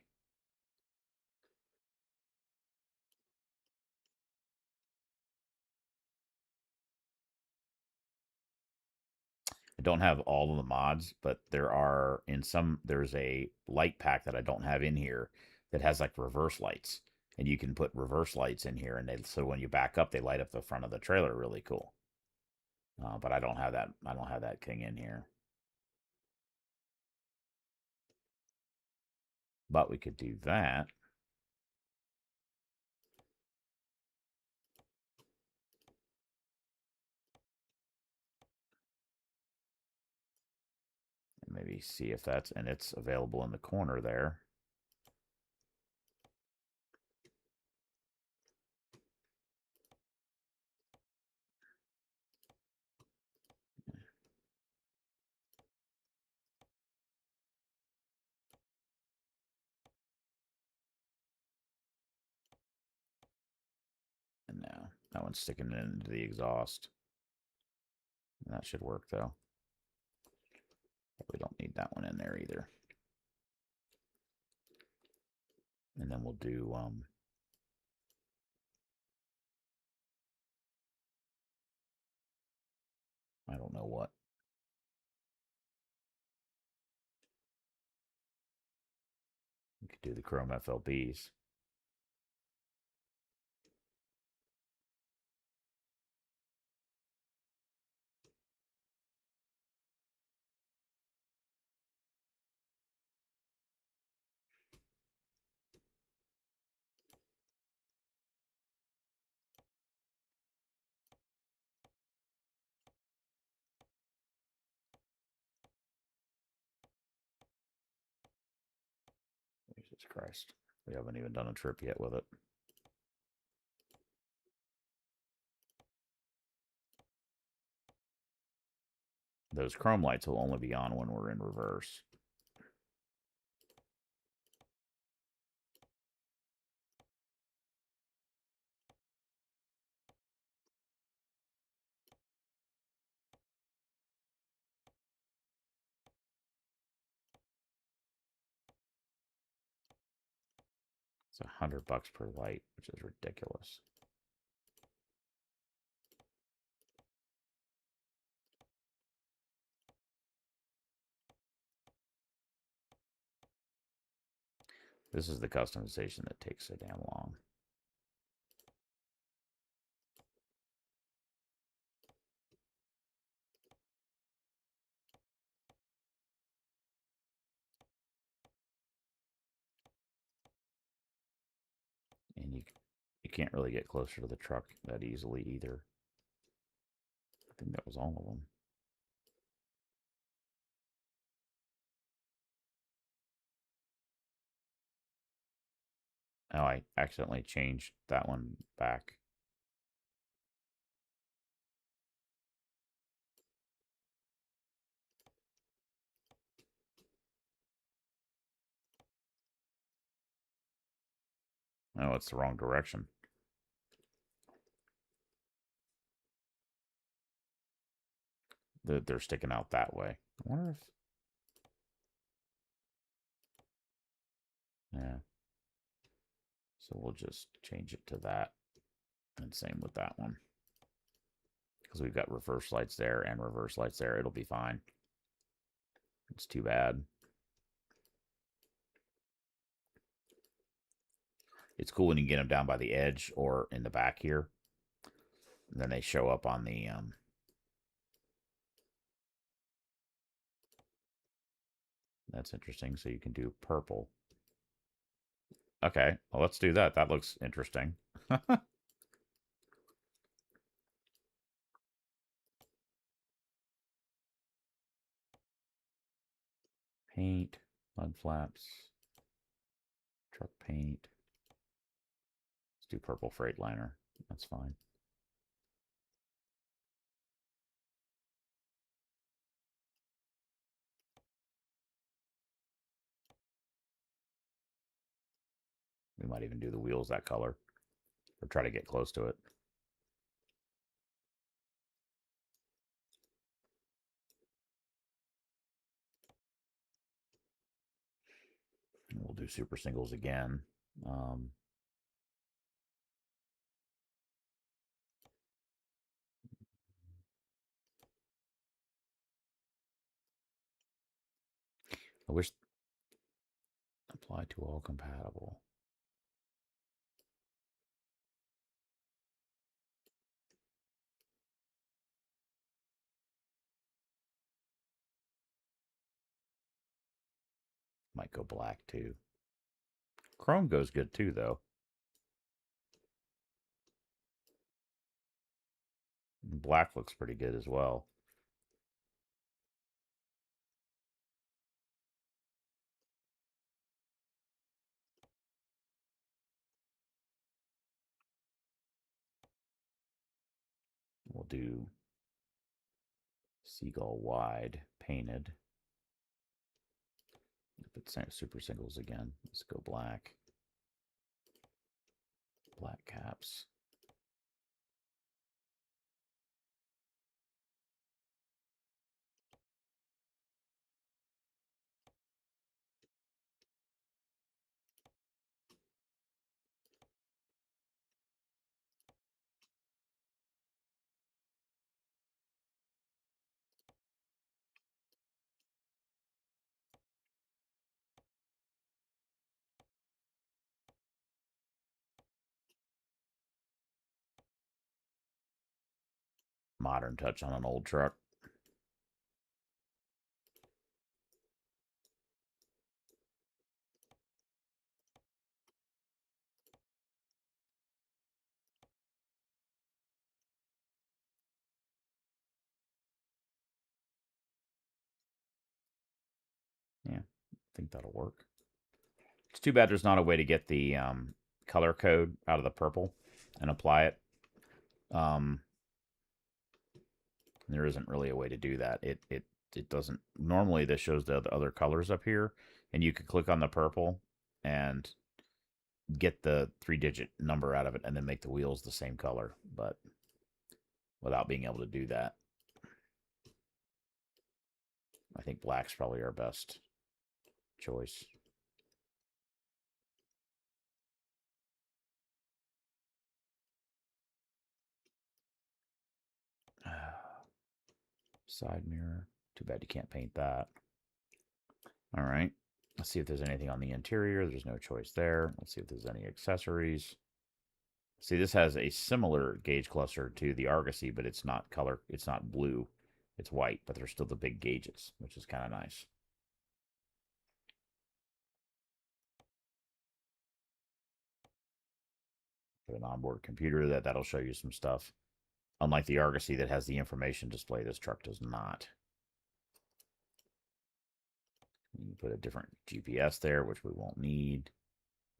I don't have all of the mods, but there's a light pack that I don't have in here that has like reverse lights. And you can put reverse lights in here, and so when you back up, they light up the front of the trailer. Really cool. But I don't have that. I don't have that thing in here. But we could do that. And maybe see if it's available in the corner there. And now that one's sticking into the exhaust. And that should work though. We don't need that one in there either. And then we'll do I don't know what. We could do the chrome FLBs. Jesus Christ. We haven't even done a trip yet with it. Those chrome lights will only be on when we're in reverse. It's $100 per light, which is ridiculous. This is the customization that takes so damn long. And you can't really get closer to the truck that easily either. I think that was all of them. Oh, I accidentally changed that one back. Oh, it's the wrong direction. They're sticking out that way. I wonder if... Yeah. So we'll just change it to that. And same with that one. Because we've got reverse lights there and reverse lights there. It'll be fine. It's too bad. It's cool when you get them down by the edge or in the back here. And then they show up on the... That's interesting. So you can do purple. Okay, well, let's do that. That looks interesting. Paint, mud flaps, truck paint. Let's do purple Freightliner. That's fine. We might even do the wheels that color, or try to get close to it. And we'll do super singles again. I wish apply to all compatible. Might go black too. Chrome goes good too, though. Black looks pretty good as well. We'll do seagull wide painted. If it's super singles again, let's go black. Black caps. Modern touch on an old truck. Yeah, I think that'll work. It's too bad there's not a way to get the color code out of the purple and apply it. There isn't really a way to do that. It doesn't. Normally, this shows the other colors up here, and you could click on the purple and get the 3-digit number out of it, and then make the wheels the same color, but without being able to do that. I think black's probably our best choice. Side mirror. Too bad you can't paint that. All right. Let's see if there's anything on the interior. There's no choice there. Let's see if there's any accessories. See, this has a similar gauge cluster to the Argosy, but it's not color. It's not blue. It's white, but they're still the big gauges, which is kind of nice. Put an onboard computer that'll show you some stuff. Unlike the Argosy that has the information display, this truck does not. You can put a different GPS there, which we won't need.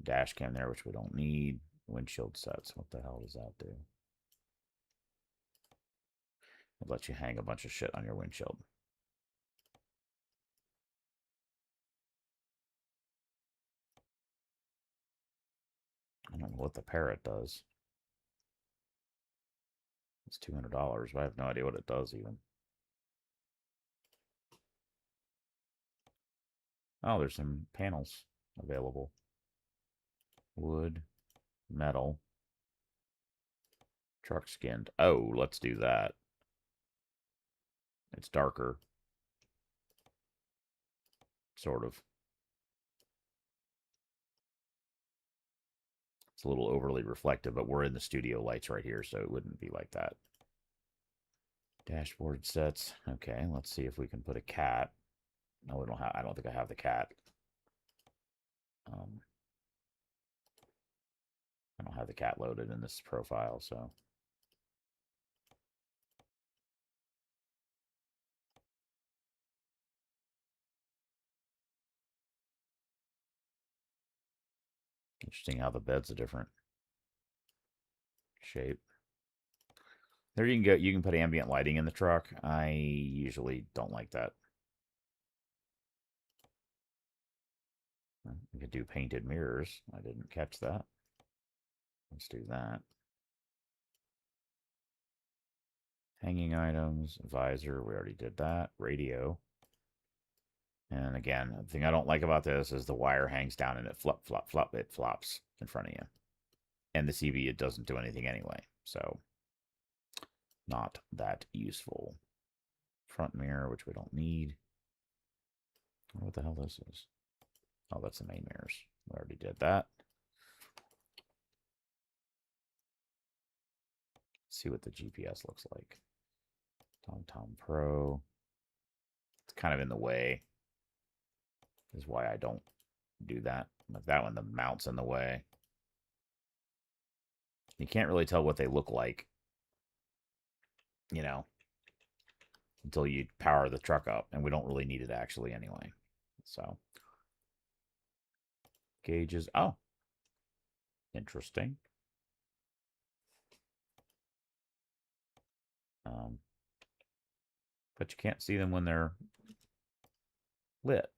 Dash cam there, which we don't need. Windshield sets. What the hell does that do? It lets you hang a bunch of shit on your windshield. I don't know what the Parrot does. It's $200, but I have no idea what it does even. Oh, there's some panels available. Wood, metal, truck skinned. Oh, let's do that. It's darker. Sort of. It's a little overly reflective, but we're in the studio lights right here, so it wouldn't be like that. Dashboard sets. Okay, let's see if we can put a cat. No, we don't have. I don't think I have the cat. I don't have the cat loaded in this profile, so. Interesting how the bed's a different shape. There you can go. You can put ambient lighting in the truck. I usually don't like that. We could do painted mirrors. I didn't catch that. Let's do that. Hanging items, visor, we already did that. Radio. And again, the thing I don't like about this is the wire hangs down and it it flops in front of you. And the CV, it doesn't do anything anyway. So, not that useful. Front mirror, which we don't need. I don't know what the hell this is. Oh, that's the main mirrors. We already did that. Let's see what the GPS looks like. TomTom Pro. It's kind of in the way. Is why I don't do that. Like that one, the mount's in the way. You can't really tell what they look like, you know, until you power the truck up. And we don't really need it actually anyway. So, gauges. Oh, interesting. But you can't see them when they're lit.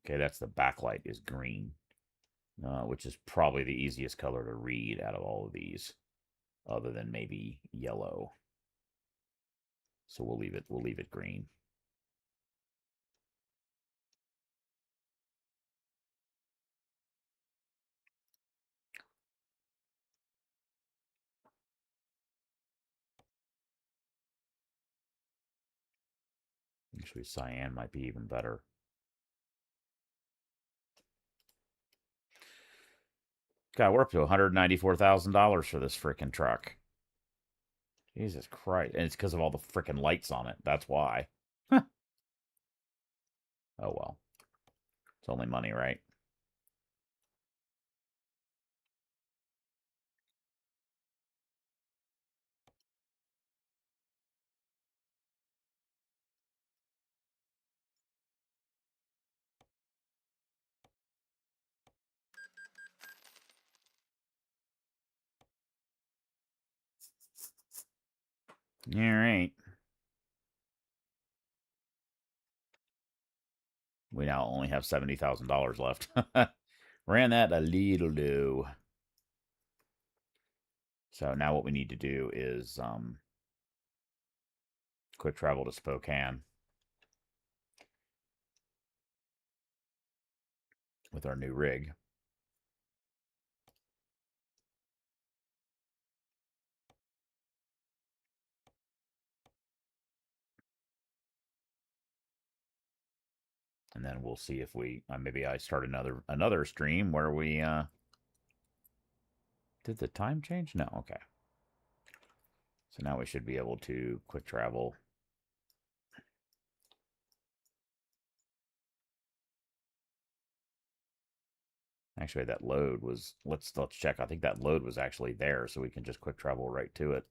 Okay, that's the backlight is green, which is probably the easiest color to read out of all of these, other than maybe yellow. So we'll leave it green. Actually, cyan might be even better. God, we're up to $194,000 for this freaking truck. Jesus Christ. And it's because of all the freaking lights on it. That's why. Oh, well. It's only money, right? All right. We now only have $70,000 left. Ran that a little low. So now what we need to do is quick travel to Spokane with our new rig. And then we'll see if we maybe I start another stream where we did the time change? No, okay. So now we should be able to quick travel Actually, that load was, let's check. I think that load was actually there, so we can just quick travel right to it.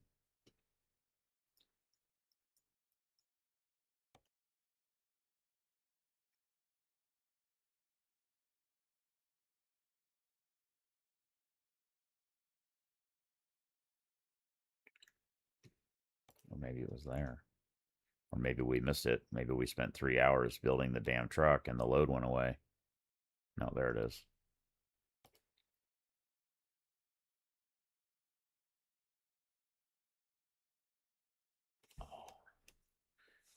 Or maybe it was there. Or maybe we missed it. Maybe we spent 3 hours building the damn truck and the load went away. No, there it is.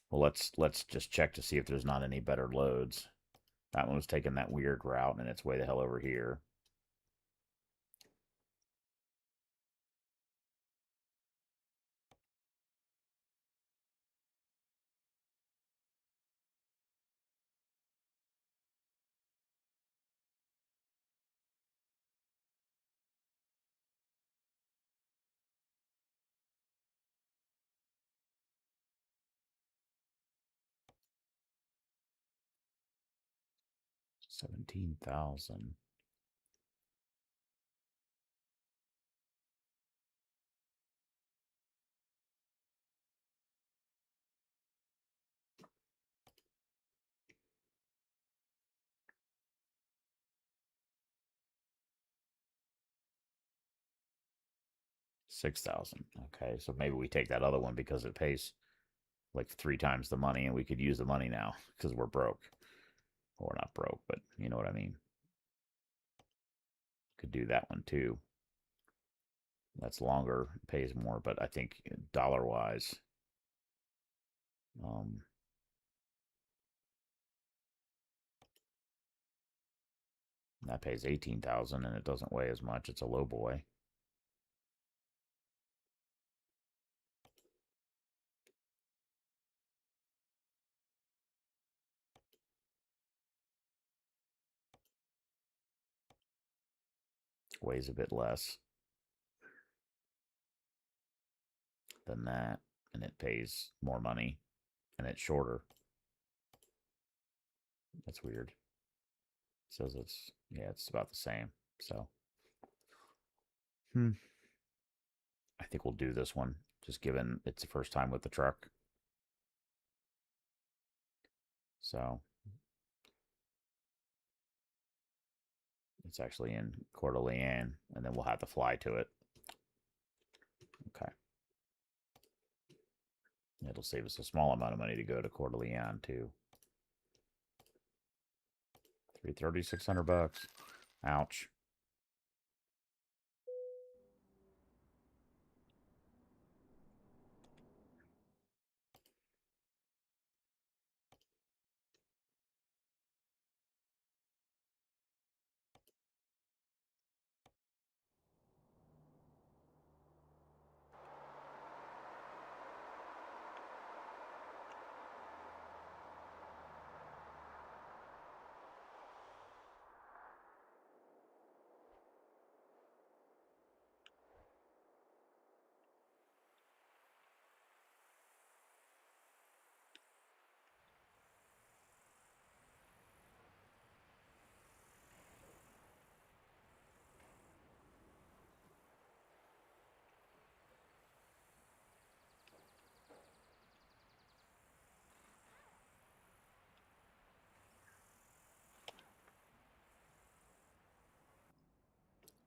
Well, let's just check to see if there's not any better loads. That one was taking that weird route, and it's way the hell over here. $17,000. $6,000. Okay, so maybe we take that other one because it pays like 3 times the money, and we could use the money now because we're broke. Well, we're not broke, but you know what I mean. Could do that one too. That's longer, pays more, but I think dollar wise, um, that pays 18,000, and it doesn't weigh as much. It's a low boy. Weighs a bit less than that, and it pays more money, and it's shorter. That's weird. It says it's, yeah, it's about the same. So, I think we'll do this one, just given it's the first time with the truck. So, it's actually in Coeur d'Alene, and then we'll have to fly to it. Okay. It'll save us a small amount of money to go to Coeur d'Alene too. 330, $600. Ouch.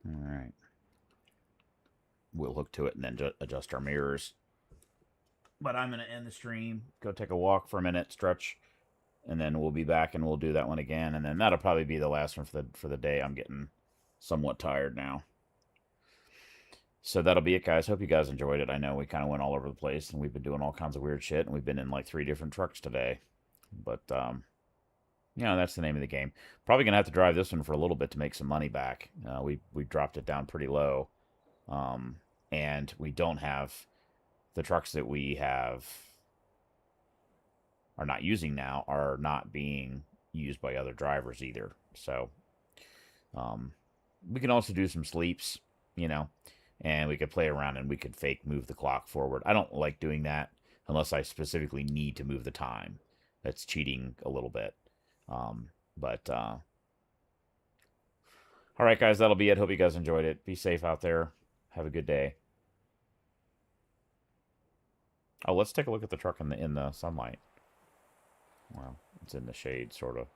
All right. We'll hook to it and then adjust our mirrors. But I'm going to end the stream, go take a walk for a minute, stretch, and then we'll be back and we'll do that one again. And then that'll probably be the last one for the day. I'm getting somewhat tired now. So that'll be it, guys. Hope you guys enjoyed it. I know we kind of went all over the place, and we've been doing all kinds of weird shit, and we've been in like 3 different trucks today. But, you know, that's the name of the game. Probably going to have to drive this one for a little bit to make some money back. We dropped it down pretty low. And we don't have the trucks that we have are not using now are not being used by other drivers either. So we can also do some sleeps, you know, and we could play around and we could fake move the clock forward. I don't like doing that unless I specifically need to move the time. That's cheating a little bit. But All right, guys, that'll be it. Hope you guys enjoyed it. Be safe out there. Have a good day. Oh, let's take a look at the truck in the sunlight. Well, it's in the shade, sort of.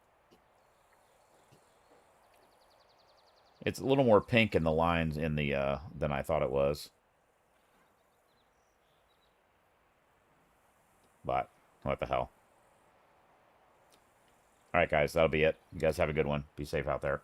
It's a little more pink in the lines in the than I thought it was. But what the hell? All right, guys, that'll be it. You guys have a good one. Be safe out there.